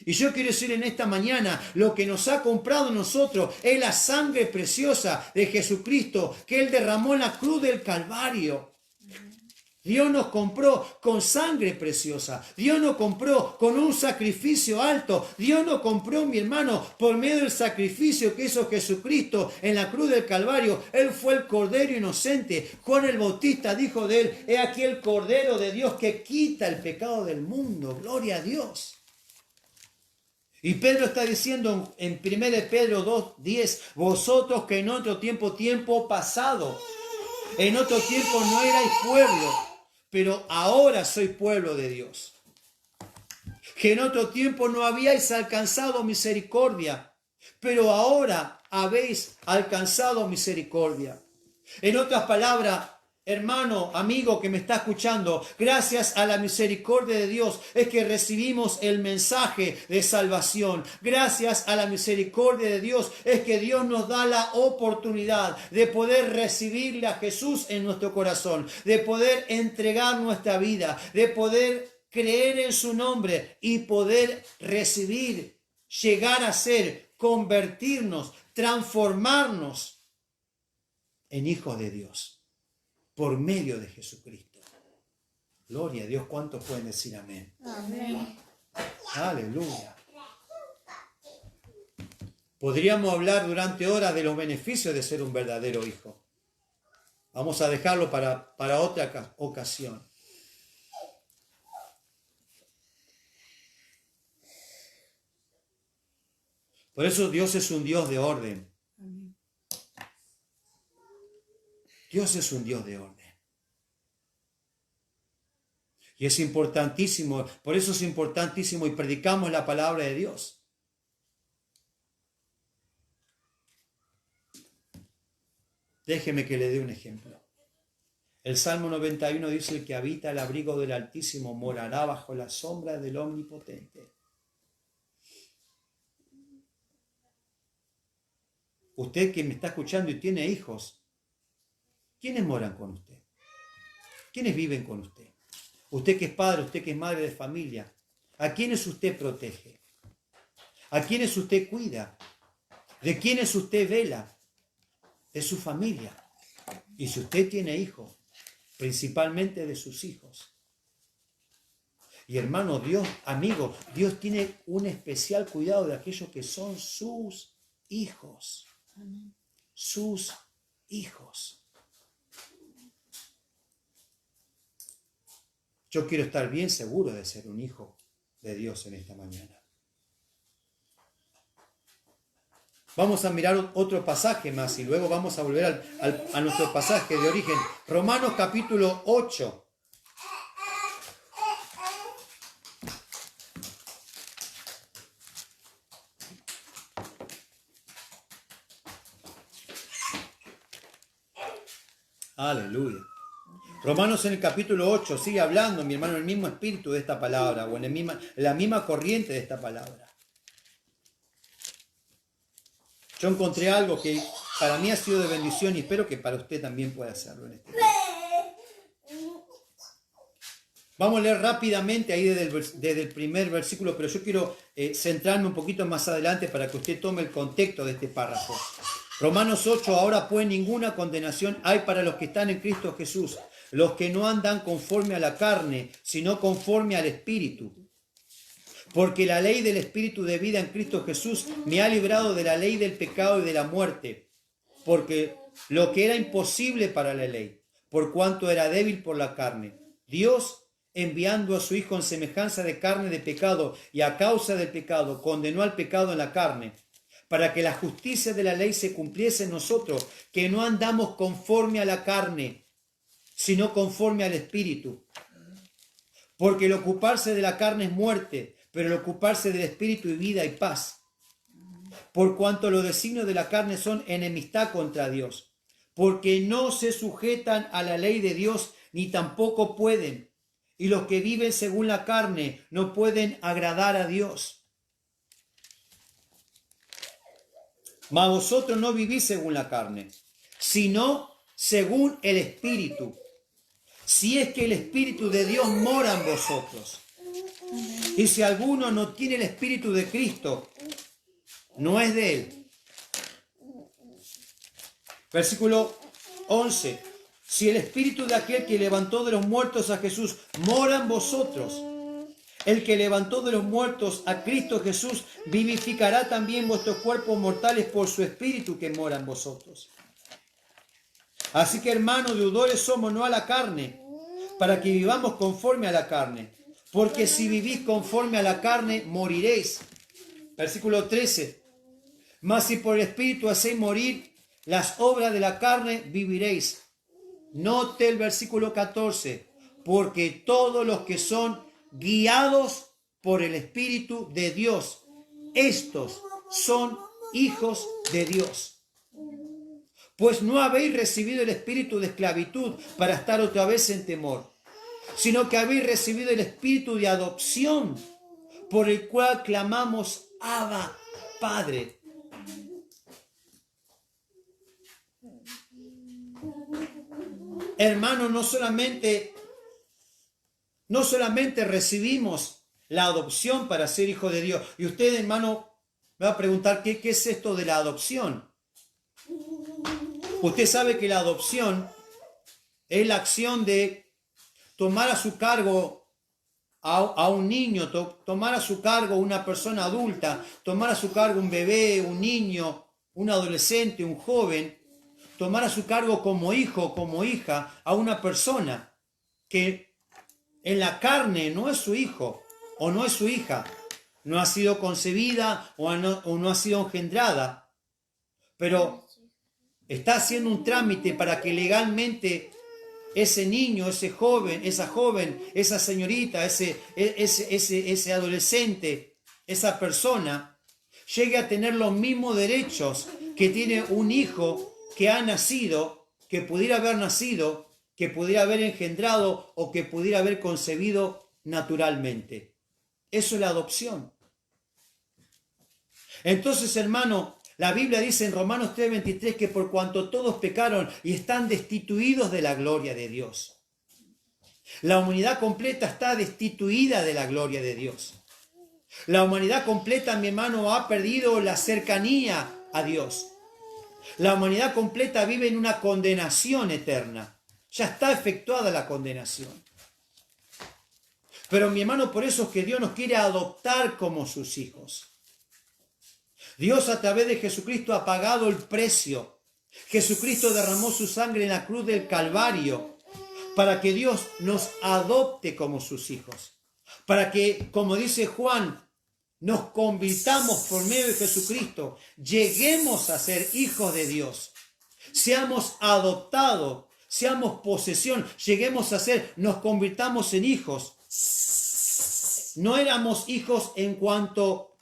[SPEAKER 1] Y yo quiero decir en esta mañana, lo que nos ha comprado nosotros es la sangre preciosa de Jesucristo que Él derramó en la cruz del Calvario. Dios nos compró con sangre preciosa. Dios nos compró con un sacrificio alto. Dios nos compró, mi hermano, por medio del sacrificio que hizo Jesucristo en la cruz del Calvario. Él fue el Cordero inocente. Juan el Bautista dijo de Él, he aquí el Cordero de Dios que quita el pecado del mundo. Gloria a Dios. Y Pedro está diciendo en 1 Pedro 2:10, vosotros que en otro tiempo pasado, en otro tiempo no erais pueblo, pero ahora sois pueblo de Dios. Que en otro tiempo no habíais alcanzado misericordia, pero ahora habéis alcanzado misericordia. En otras palabras, hermano, amigo que me está escuchando, gracias a la misericordia de Dios es que recibimos el mensaje de salvación. Gracias a la misericordia de Dios es que Dios nos da la oportunidad de poder recibirle a Jesús en nuestro corazón, de poder entregar nuestra vida, de poder creer en su nombre y poder recibir, llegar a ser, convertirnos, transformarnos en hijos de Dios. Por medio de Jesucristo. Gloria a Dios. ¿Cuántos pueden decir amén? Amén. Aleluya. Podríamos hablar durante horas de los beneficios de ser un verdadero hijo. Vamos a dejarlo para otra ocasión. Por eso Dios es un Dios de orden. Dios es un Dios de orden. Y es importantísimo, por eso es importantísimo y predicamos la palabra de Dios. Déjeme que le dé un ejemplo. El Salmo 91 dice: el que habita el abrigo del Altísimo morará bajo la sombra del Omnipotente. Usted que me está escuchando y tiene hijos, ¿quiénes moran con usted? ¿Quiénes viven con usted? Usted que es padre, usted que es madre de familia, ¿a quiénes usted protege? ¿A quiénes usted cuida? ¿De quiénes usted vela? De su familia. Y si usted tiene hijos, principalmente de sus hijos. Y hermano, Dios, amigo, Dios tiene un especial cuidado de aquellos que son sus hijos. Sus hijos. Yo quiero estar bien seguro de ser un hijo de Dios en esta mañana. Vamos a mirar otro pasaje más y luego vamos a volver a nuestro pasaje de origen. Romanos capítulo 8. Aleluya. Romanos en el capítulo 8 sigue hablando, mi hermano, el mismo espíritu de esta palabra o en la misma corriente de esta palabra. Yo encontré algo que para mí ha sido de bendición y espero que para usted también pueda hacerlo en este día. Vamos a leer rápidamente ahí desde el primer versículo, pero yo quiero centrarme un poquito más adelante para que usted tome el contexto de este párrafo. Romanos 8, ahora pues ninguna condenación hay para los que están en Cristo Jesús, los que no andan conforme a la carne, sino conforme al Espíritu. Porque la ley del Espíritu de vida en Cristo Jesús me ha librado de la ley del pecado y de la muerte. Porque lo que era imposible para la ley, por cuanto era débil por la carne, Dios, enviando a su Hijo en semejanza de carne de pecado y a causa del pecado, condenó al pecado en la carne, para que la justicia de la ley se cumpliese en nosotros, que no andamos conforme a la carne, sino conforme al Espíritu. Porque el ocuparse de la carne es muerte, pero el ocuparse del Espíritu es vida y paz. Por cuanto los designios de la carne son enemistad contra Dios, porque no se sujetan a la ley de Dios, ni tampoco pueden. Y los que viven según la carne no pueden agradar a Dios. Mas vosotros no vivís según la carne, sino según el Espíritu. Si es que el Espíritu de Dios mora en vosotros. Y si alguno no tiene el Espíritu de Cristo, no es de él. Versículo 11. Si el Espíritu de aquel que levantó de los muertos a Jesús mora en vosotros, el que levantó de los muertos a Cristo Jesús vivificará también vuestros cuerpos mortales por su Espíritu que mora en vosotros. Así que, hermanos, deudores somos no a la carne, para que vivamos conforme a la carne. Porque si vivís conforme a la carne, moriréis. Versículo 13. Mas si por el Espíritu hacéis morir las obras de la carne, viviréis. Note el versículo 14. Porque todos los que son guiados por el Espíritu de Dios, estos son hijos de Dios. Pues no habéis recibido el espíritu de esclavitud para estar otra vez en temor, sino que habéis recibido el espíritu de adopción, por el cual clamamos, Abba, Padre. Hermanos, no solamente recibimos la adopción para ser hijo de Dios. Y usted, hermano, me va a preguntar, ¿qué es esto de la adopción? Usted sabe que la adopción es la acción de tomar a su cargo a un niño, tomar a su cargo una persona adulta, tomar a su cargo un bebé, un niño, un adolescente, un joven, tomar a su cargo como hijo, como hija, a una persona que en la carne no es su hijo o no es su hija, no ha sido concebida o no ha sido engendrada, pero está haciendo un trámite para que legalmente ese niño, ese joven, esa señorita, ese adolescente, esa persona, llegue a tener los mismos derechos que tiene un hijo que ha nacido, que pudiera haber nacido, que pudiera haber engendrado o que pudiera haber concebido naturalmente. Eso es la adopción. Entonces, hermano, la Biblia dice en Romanos 3:23 que por cuanto todos pecaron y están destituidos de la gloria de Dios. La humanidad completa está destituida de la gloria de Dios. La humanidad completa, mi hermano, ha perdido la cercanía a Dios. La humanidad completa vive en una condenación eterna. Ya está efectuada la condenación. Pero mi hermano, por eso es que Dios nos quiere adoptar como sus hijos. Dios a través de Jesucristo ha pagado el precio. Jesucristo derramó su sangre en la cruz del Calvario para que Dios nos adopte como sus hijos. Para que, como dice Juan, nos convirtamos por medio de Jesucristo, lleguemos a ser hijos de Dios. Seamos adoptados, seamos posesión, lleguemos a ser, nos convirtamos en hijos. No éramos hijos en cuanto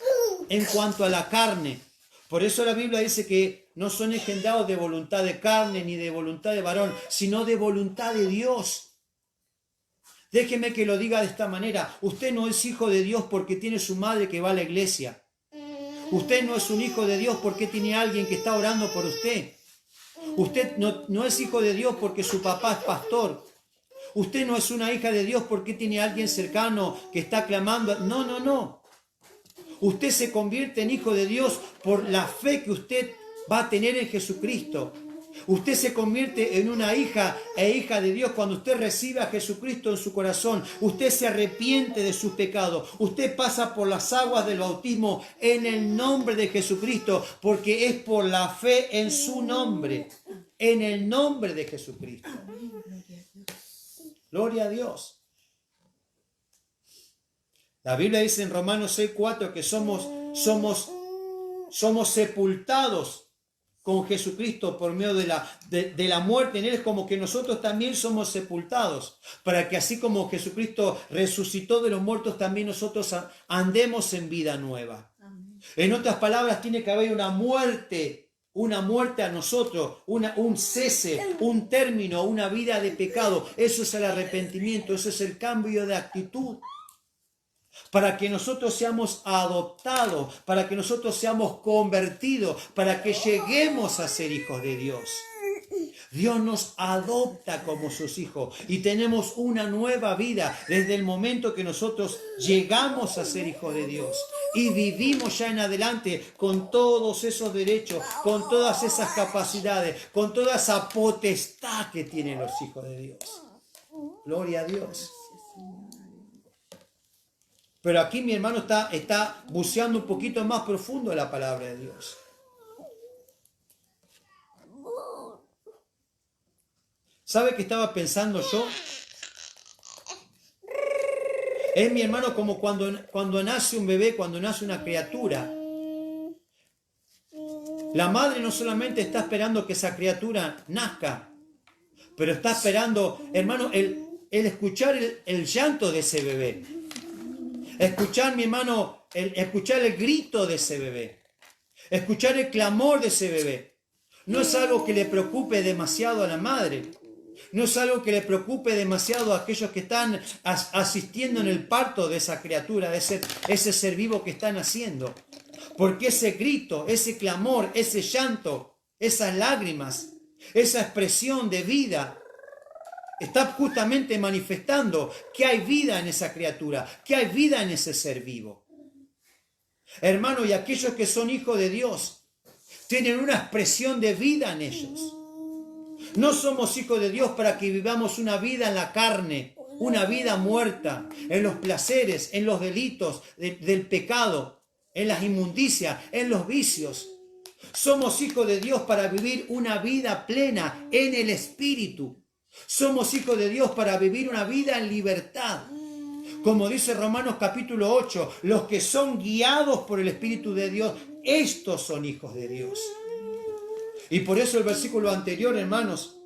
[SPEAKER 1] a la carne. Por eso la Biblia dice que no son engendrados de voluntad de carne ni de voluntad de varón, sino de voluntad de Dios. Déjeme que lo diga de esta manera. Usted no es hijo de Dios porque tiene su madre que va a la iglesia. Usted no es un hijo de Dios porque tiene alguien que está orando por usted. Usted no es hijo de Dios porque su papá es pastor. Usted no es una hija de Dios porque tiene alguien cercano que está clamando. No. Usted se convierte en hijo de Dios por la fe que usted va a tener en Jesucristo. Usted se convierte en una hija e hija de Dios cuando usted recibe a Jesucristo en su corazón. Usted se arrepiente de sus pecados. Usted pasa por las aguas del bautismo en el nombre de Jesucristo, porque es por la fe en su nombre, en el nombre de Jesucristo. Gloria a Dios. La Biblia dice en Romanos 6:4 que somos sepultados con Jesucristo por medio de la muerte en Él. Es como que nosotros también somos sepultados, para que así como Jesucristo resucitó de los muertos, también nosotros andemos en vida nueva. Amén. En otras palabras, tiene que haber una muerte a nosotros, un cese, un término, una vida de pecado. Eso es el arrepentimiento, eso es el cambio de actitud. Para que nosotros seamos adoptados, para que nosotros seamos convertidos, para que lleguemos a ser hijos de Dios. Dios nos adopta como sus hijos y tenemos una nueva vida desde el momento que nosotros llegamos a ser hijos de Dios y vivimos ya en adelante con todos esos derechos, con todas esas capacidades, con toda esa potestad que tienen los hijos de Dios. Gloria a Dios. Pero aquí mi hermano está buceando un poquito más profundo en la palabra de Dios. ¿Sabe qué estaba pensando yo? Es, mi hermano, como cuando nace un bebé, cuando nace una criatura. La madre no solamente está esperando que esa criatura nazca, pero está esperando, hermano, el escuchar el llanto de ese bebé. Escuchar, mi hermano, escuchar el grito de ese bebé. Escuchar el clamor de ese bebé. No es algo que le preocupe demasiado a la madre. No es algo que le preocupe demasiado a aquellos que están asistiendo en el parto de esa criatura, de ese ser vivo que están haciendo. Porque ese grito, ese clamor, ese llanto, esas lágrimas, esa expresión de vida, está justamente manifestando que hay vida en esa criatura, que hay vida en ese ser vivo. Hermano, y aquellos que son hijos de Dios tienen una expresión de vida en ellos. No somos hijos de Dios para que vivamos una vida en la carne, una vida muerta, en los placeres, en los delitos del pecado, en las inmundicias, en los vicios. Somos hijos de Dios para vivir una vida plena en el Espíritu. Somos hijos de Dios para vivir una vida en libertad. Como dice Romanos capítulo 8, los que son guiados por el Espíritu de Dios, estos son hijos de Dios. Y por eso el versículo anterior, hermanos,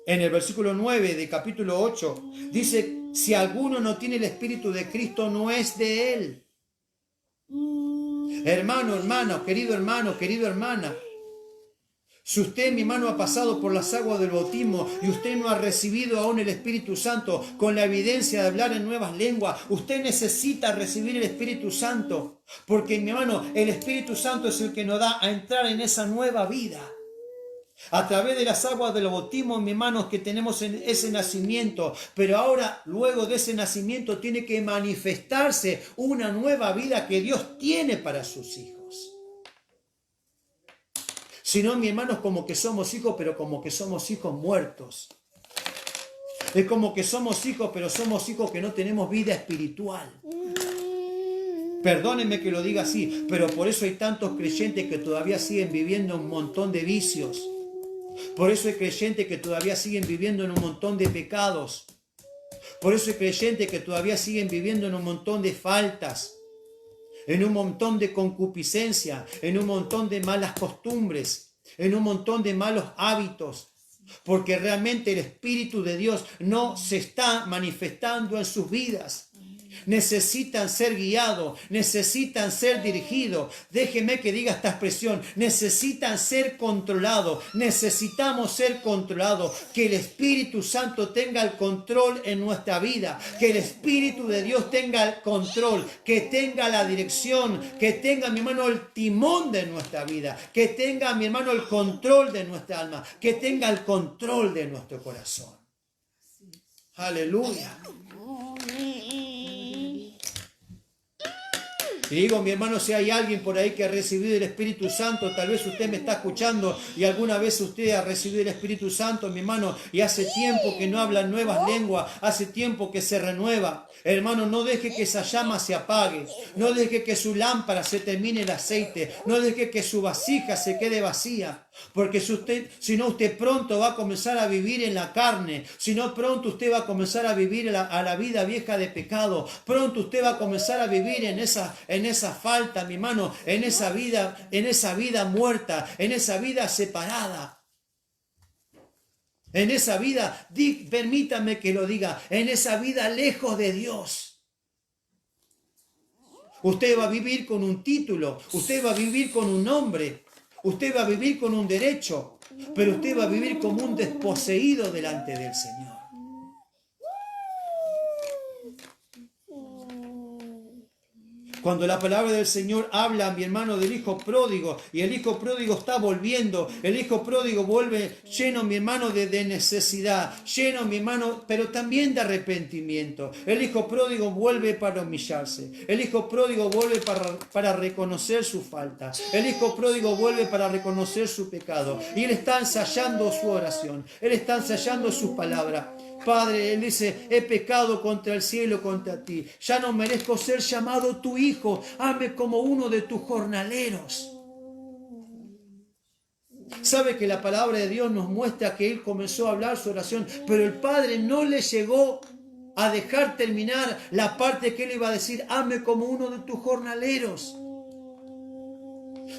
[SPEAKER 1] en el versículo 9 de capítulo 8, dice, si alguno no tiene el Espíritu de Cristo, no es de él. Hermano, hermana, si usted, mi hermano, ha pasado por las aguas del bautismo y usted no ha recibido aún el Espíritu Santo con la evidencia de hablar en nuevas lenguas, usted necesita recibir el Espíritu Santo, porque, mi hermano, el Espíritu Santo es el que nos da a entrar en esa nueva vida. A través de las aguas del bautismo, mis hermanos, que tenemos en ese nacimiento, pero ahora, luego de ese nacimiento, tiene que manifestarse una nueva vida que Dios tiene para sus hijos. Si no, mis hermanos, como que somos hijos, pero como que somos hijos muertos. Es como que somos hijos, pero somos hijos que no tenemos vida espiritual. Perdónenme que lo diga así, pero por eso hay tantos creyentes que todavía siguen viviendo un montón de vicios. Por eso hay creyentes que todavía siguen viviendo en un montón de pecados. Por eso hay creyentes que todavía siguen viviendo en un montón de faltas, en un montón de concupiscencia, en un montón de malas costumbres, en un montón de malos hábitos. Porque realmente el Espíritu de Dios no se está manifestando en sus vidas. Necesitan ser guiados, necesitan ser dirigidos. Déjeme que diga esta expresión, necesitan ser controlados, necesitamos ser controlados, que el Espíritu Santo tenga el control en nuestra vida, que el Espíritu de Dios tenga el control, que tenga la dirección, que tenga, mi hermano, el timón de nuestra vida, que tenga, mi hermano, el control de nuestra alma, que tenga el control de nuestro corazón. Aleluya. Y digo, mi hermano, si hay alguien por ahí que ha recibido el Espíritu Santo, tal vez usted me está escuchando y alguna vez usted ha recibido el Espíritu Santo, mi hermano, y hace tiempo que no habla nuevas lenguas, hace tiempo que se renueva. Hermano, no deje que esa llama se apague, no deje que su lámpara se termine el aceite, no deje que su vasija se quede vacía, porque si no usted pronto va a comenzar a vivir en la carne, si no pronto usted va a comenzar a vivir a la vida vieja de pecado, pronto usted va a comenzar a vivir en esa falta, mi hermano, en esa vida muerta, en esa vida separada. En esa vida, permítame que lo diga, en esa vida lejos de Dios. Usted va a vivir con un título, usted va a vivir con un nombre, usted va a vivir con un derecho, pero usted va a vivir como un desposeído delante del Señor. Cuando la palabra del Señor habla, mi hermano, del hijo pródigo, y el hijo pródigo está volviendo, el hijo pródigo vuelve lleno, mi hermano, de necesidad, lleno, mi hermano, pero también de arrepentimiento. El hijo pródigo vuelve para humillarse, el hijo pródigo vuelve para reconocer su falta, el hijo pródigo vuelve para reconocer su pecado, y él está ensayando su oración, él está ensayando sus palabras. Padre, él dice, he pecado contra el cielo, contra ti. Ya no merezco ser llamado tu hijo. Hazme como uno de tus jornaleros. Sabe que la palabra de Dios nos muestra que él comenzó a hablar su oración, pero el Padre no le llegó a dejar terminar la parte que él iba a decir, hazme como uno de tus jornaleros.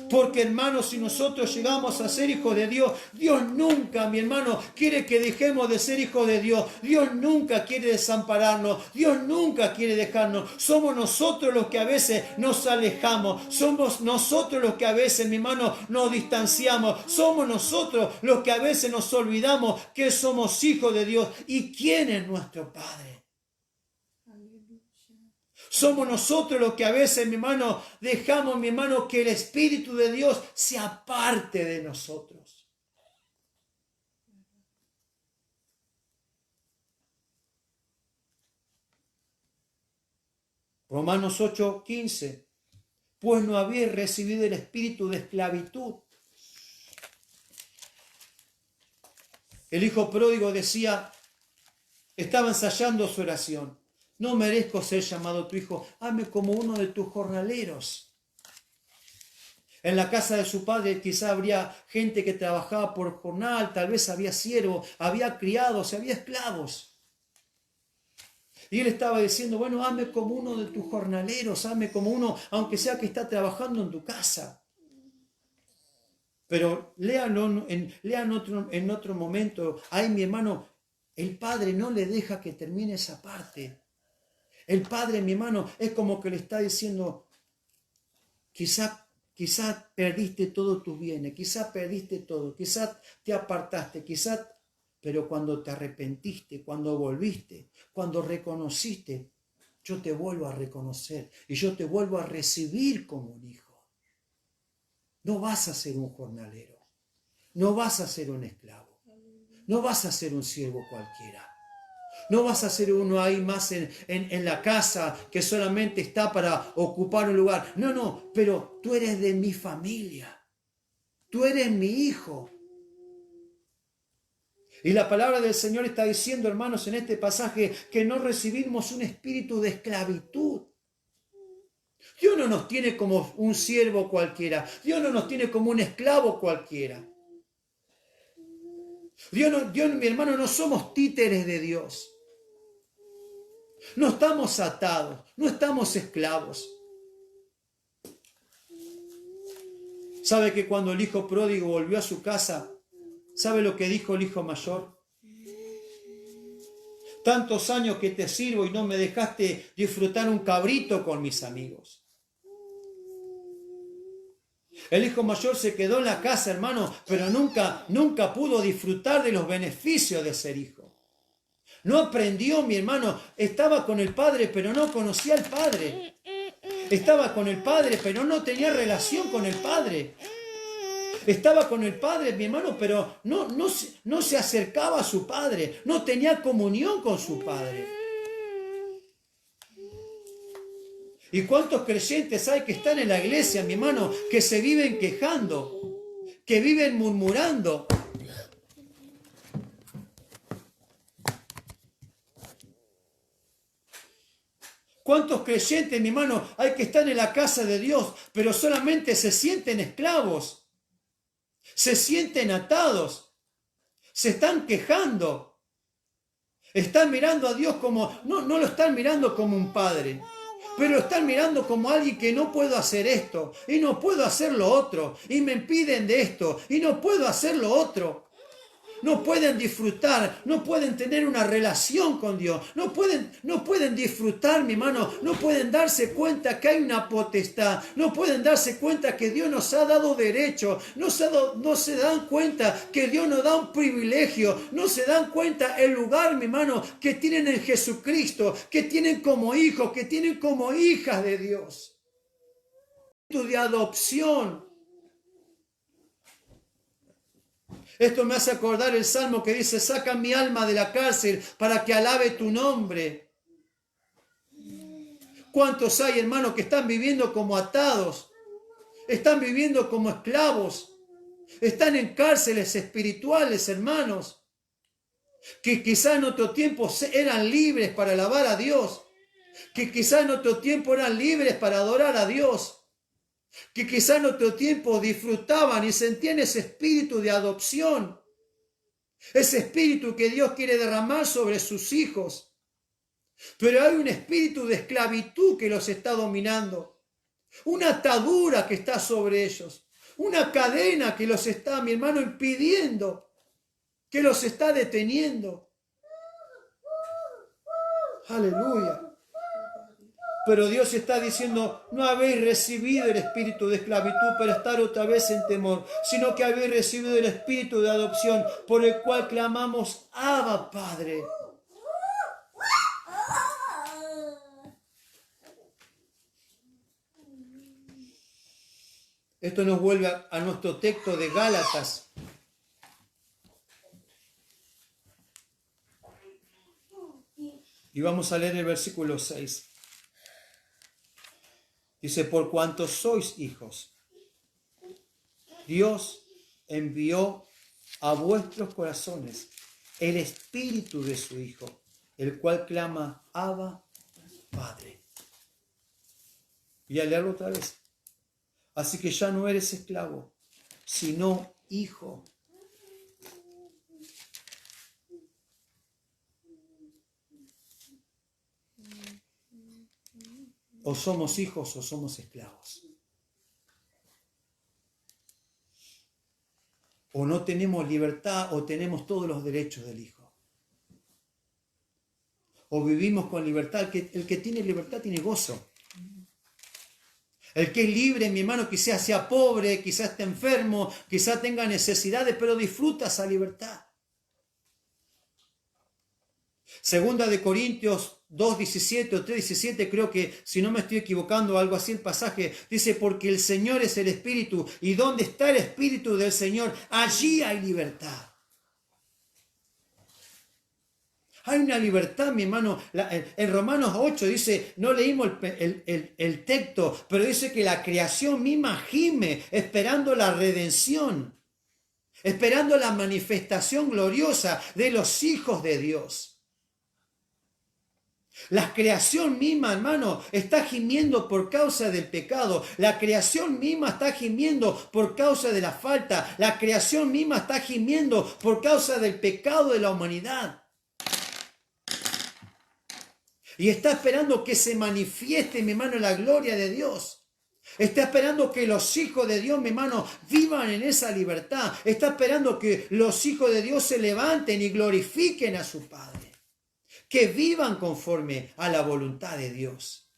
[SPEAKER 1] Porque, hermanos, si nosotros llegamos a ser hijos de Dios, Dios nunca, mi hermano, quiere que dejemos de ser hijos de Dios. Dios nunca quiere desampararnos. Dios nunca quiere dejarnos. Somos nosotros los que a veces nos alejamos. Somos nosotros los que a veces, mi hermano, nos distanciamos. Somos nosotros los que a veces nos olvidamos que somos hijos de Dios. ¿Y quién es nuestro Padre? Somos nosotros los que a veces, mi hermano, dejamos, mi hermano, que el Espíritu de Dios se aparte de nosotros. Romanos 8:15. Pues no habéis recibido el espíritu de esclavitud. El hijo pródigo decía, estaba ensayando su oración. No merezco ser llamado tu hijo, hazme como uno de tus jornaleros. En la casa de su padre quizá habría gente que trabajaba por jornal, tal vez había siervos, había criados, había esclavos. Y él estaba diciendo, bueno, hazme como uno de tus jornaleros, hazme como uno, aunque sea que está trabajando en tu casa. Pero léanlo en otro momento. Ay, mi hermano, el padre no le deja que termine esa parte. El padre, mi hermano, es como que le está diciendo, quizá perdiste todos tus bienes, quizá perdiste todo, quizá te apartaste, pero cuando te arrepentiste, cuando volviste, cuando reconociste, yo te vuelvo a reconocer y yo te vuelvo a recibir como un hijo. No vas a ser un jornalero, no vas a ser un esclavo, no vas a ser un siervo cualquiera. No vas a ser uno ahí más en la casa que solamente está para ocupar un lugar. No, pero tú eres de mi familia. Tú eres mi hijo. Y la palabra del Señor está diciendo, hermanos, en este pasaje, que no recibimos un espíritu de esclavitud. Dios no nos tiene como un siervo cualquiera. Dios no nos tiene como un esclavo cualquiera. Dios, mi hermano, no somos títeres de Dios. No estamos atados, no estamos esclavos. ¿Sabe que cuando el hijo pródigo volvió a su casa, sabe lo que dijo el hijo mayor? Tantos años que te sirvo y no me dejaste disfrutar un cabrito con mis amigos. El hijo mayor se quedó en la casa, hermano, pero nunca pudo disfrutar de los beneficios de ser hijo. No aprendió, mi hermano, estaba con el padre, pero no conocía al padre. Estaba con el padre, pero no tenía relación con el padre. Estaba con el padre, mi hermano, pero no se acercaba a su padre, no tenía comunión con su padre. ¿Y cuántos creyentes hay que están en la iglesia, mi hermano, que se viven quejando, que viven murmurando? ¿Cuántos creyentes, mi hermano, hay que están en la casa de Dios, pero solamente se sienten esclavos, se sienten atados, se están quejando, están mirando a Dios como, no lo están mirando como un padre, pero lo están mirando como alguien que no puedo hacer esto, y no puedo hacer lo otro, y me impiden de esto, y no puedo hacer lo otro. No pueden disfrutar, no pueden tener una relación con Dios, no pueden disfrutar, mi hermano, no pueden darse cuenta que hay una potestad, no pueden darse cuenta que Dios nos ha dado derecho, no se dan cuenta que Dios nos da un privilegio, no se dan cuenta el lugar, mi hermano, que tienen en Jesucristo, que tienen como hijos, que tienen como hijas de Dios. De adopción. Esto me hace acordar el salmo que dice, saca mi alma de la cárcel para que alabe tu nombre. ¿Cuántos hay, hermanos, que están viviendo como atados? Están viviendo como esclavos. Están en cárceles espirituales, hermanos. Que quizá en otro tiempo eran libres para alabar a Dios. Que quizá en otro tiempo eran libres para adorar a Dios. Que quizá en otro tiempo disfrutaban y sentían ese espíritu de adopción. Ese espíritu que Dios quiere derramar sobre sus hijos. Pero hay un espíritu de esclavitud que los está dominando. Una atadura que está sobre ellos. Una cadena que los está, mi hermano, impidiendo. Que los está deteniendo. Aleluya. Pero Dios está diciendo, no habéis recibido el espíritu de esclavitud para estar otra vez en temor, sino que habéis recibido el espíritu de adopción, por el cual clamamos, Abba, Padre. Esto nos vuelve a nuestro texto de Gálatas. Y vamos a leer el versículo 6. Dice, por cuanto sois hijos, Dios envió a vuestros corazones el espíritu de su Hijo, el cual clama, Abba, Padre. Y a leerlo otra vez. Así que ya no eres esclavo, sino hijo. O somos hijos o somos esclavos. O no tenemos libertad o tenemos todos los derechos del hijo. O vivimos con libertad. El que tiene libertad tiene gozo. El que es libre, mi hermano, quizás sea pobre, quizás esté enfermo, quizás tenga necesidades, pero disfruta esa libertad. Segunda de Corintios 2:17 o 3:17, creo que, si no me estoy equivocando, algo así el pasaje, dice, porque el Señor es el Espíritu, y donde está el Espíritu del Señor, allí hay libertad. Hay una libertad, mi hermano. En Romanos 8 dice, no leímos el texto, pero dice que la creación misma gime esperando la redención, esperando la manifestación gloriosa de los hijos de Dios. La creación misma, hermano, está gimiendo por causa del pecado. La creación misma está gimiendo por causa de la falta. La creación misma está gimiendo por causa del pecado de la humanidad. Y está esperando que se manifieste, mi hermano, la gloria de Dios. Está esperando que los hijos de Dios, mi hermano, vivan en esa libertad. Está esperando que los hijos de Dios se levanten y glorifiquen a su Padre. Que vivan conforme a la voluntad de Dios.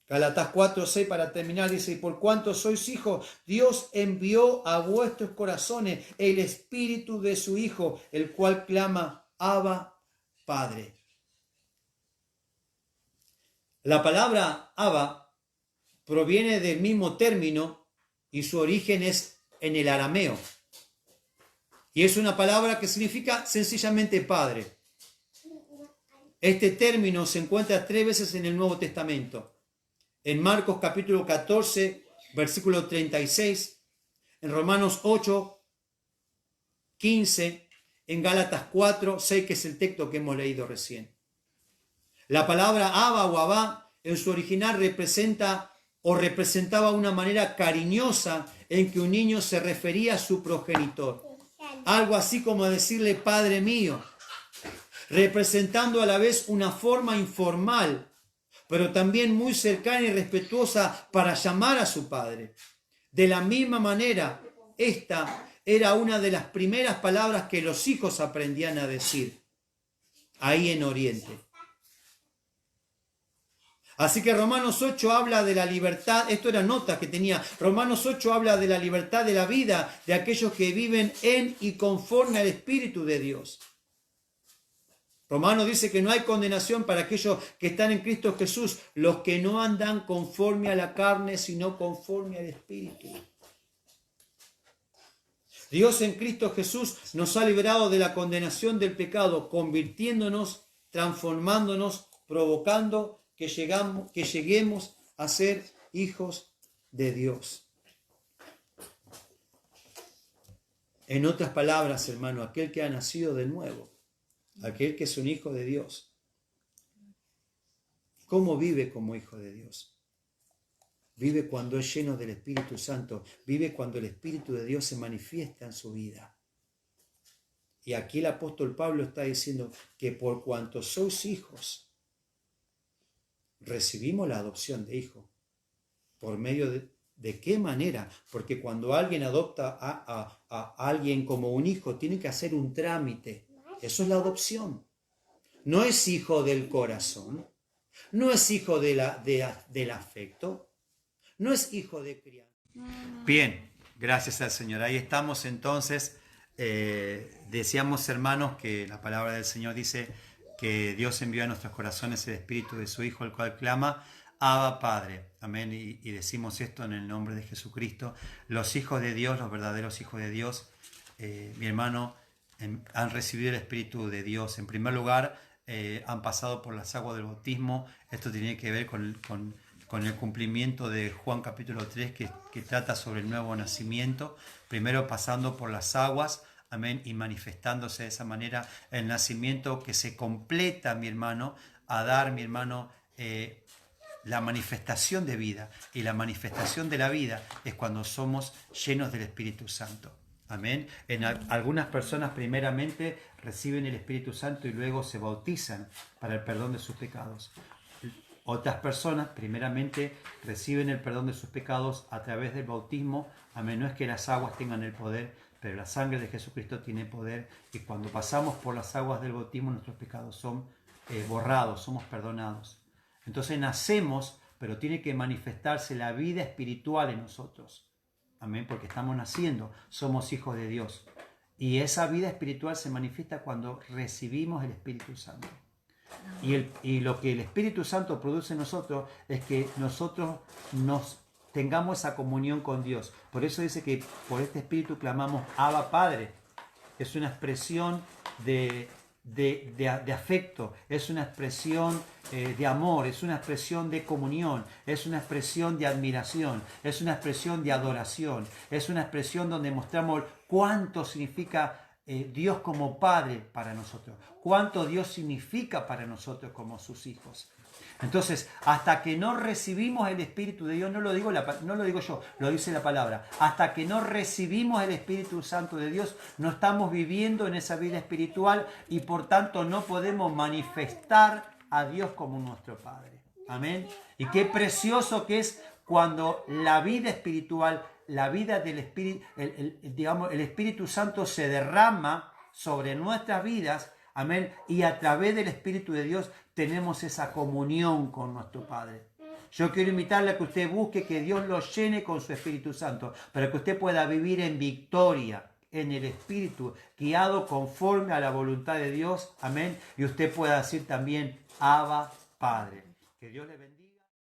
[SPEAKER 1] Gálatas 4:6 para terminar dice, y por cuanto sois hijos, Dios envió a vuestros corazones el Espíritu de su Hijo, el cual clama, Abba, Padre. La palabra Abba proviene del mismo término y su origen es en el arameo. Y es una palabra que significa sencillamente Padre. Este término se encuentra 3 veces en el Nuevo Testamento. En Marcos capítulo 14, versículo 36. En Romanos 8, 15. En Gálatas 4, 6, que es el texto que hemos leído recién. La palabra Abba o Abba en su original representa o representaba una manera cariñosa en que un niño se refería a su progenitor. Algo así como decirle Padre mío, representando a la vez una forma informal, pero también muy cercana y respetuosa para llamar a su padre. De la misma manera, esta era una de las primeras palabras que los hijos aprendían a decir ahí en Oriente. Así que Romanos 8 habla de la libertad, esto era nota que tenía, Romanos 8 habla de la libertad de la vida de aquellos que viven en y conforme al Espíritu de Dios. Romanos dice que no hay condenación para aquellos que están en Cristo Jesús, los que no andan conforme a la carne, sino conforme al Espíritu. Dios en Cristo Jesús nos ha liberado de la condenación del pecado, convirtiéndonos, transformándonos, provocando que lleguemos a ser hijos de Dios. En otras palabras, hermano, aquel que ha nacido de nuevo, aquel que es un hijo de Dios, ¿cómo vive como hijo de Dios? Vive cuando es lleno del Espíritu Santo, vive cuando el Espíritu de Dios se manifiesta en su vida. Y aquí el apóstol Pablo está diciendo que por cuanto sois hijos, recibimos la adopción de hijo. ¿Por medio de qué manera? Porque cuando alguien adopta a alguien como un hijo, tiene que hacer un trámite. Eso es la adopción. No es hijo del corazón, no es hijo del afecto, no es hijo de crianza. Bien, gracias al Señor. Ahí estamos entonces. Decíamos, hermanos, que la palabra del Señor dice que Dios envió a nuestros corazones el Espíritu de su Hijo, el cual clama, Abba, Padre. Amén. Y decimos esto en el nombre de Jesucristo. Los hijos de Dios, los verdaderos hijos de Dios, mi hermano, han recibido el Espíritu de Dios. En primer lugar, han pasado por las aguas del bautismo. Esto tiene que ver con el cumplimiento de Juan capítulo 3 que trata sobre el nuevo nacimiento, primero pasando por las aguas, amén, y manifestándose de esa manera el nacimiento que se completa, mi hermano, a dar, mi hermano, la manifestación de vida. Y la manifestación de la vida es cuando somos llenos del Espíritu Santo. Amén. Algunas personas primeramente reciben el Espíritu Santo y luego se bautizan para el perdón de sus pecados. Otras personas primeramente reciben el perdón de sus pecados a través del bautismo. Amén. No es que las aguas tengan el poder, pero la sangre de Jesucristo tiene poder, y cuando pasamos por las aguas del bautismo nuestros pecados son borrados, somos perdonados. Entonces nacemos, pero tiene que manifestarse la vida espiritual en nosotros. Amén, porque estamos naciendo, somos hijos de Dios. Y esa vida espiritual se manifiesta cuando recibimos el Espíritu Santo. Y lo que el Espíritu Santo produce en nosotros es que nosotros nos tengamos esa comunión con Dios. Por eso dice que por este Espíritu clamamos Abba Padre. Es una expresión de afecto, es una expresión de amor, es una expresión de comunión, es una expresión de admiración, es una expresión de adoración, es una expresión donde mostramos cuánto significa Dios como Padre para nosotros, cuánto Dios significa para nosotros como sus hijos. Entonces, hasta que no recibimos el Espíritu de Dios, no lo digo yo, lo dice la palabra, hasta que no recibimos el Espíritu Santo de Dios, no estamos viviendo en esa vida espiritual y por tanto no podemos manifestar a Dios como nuestro Padre. Amén. Y qué precioso que es cuando la vida espiritual, la vida del Espíritu, el Espíritu Santo se derrama sobre nuestras vidas. Amén. Y a través del Espíritu de Dios tenemos esa comunión con nuestro Padre. Yo quiero invitarle a que usted busque que Dios lo llene con su Espíritu Santo, para que usted pueda vivir en victoria, en el Espíritu, guiado conforme a la voluntad de Dios. Amén. Y usted pueda decir también, Abba Padre. Que Dios le bendiga.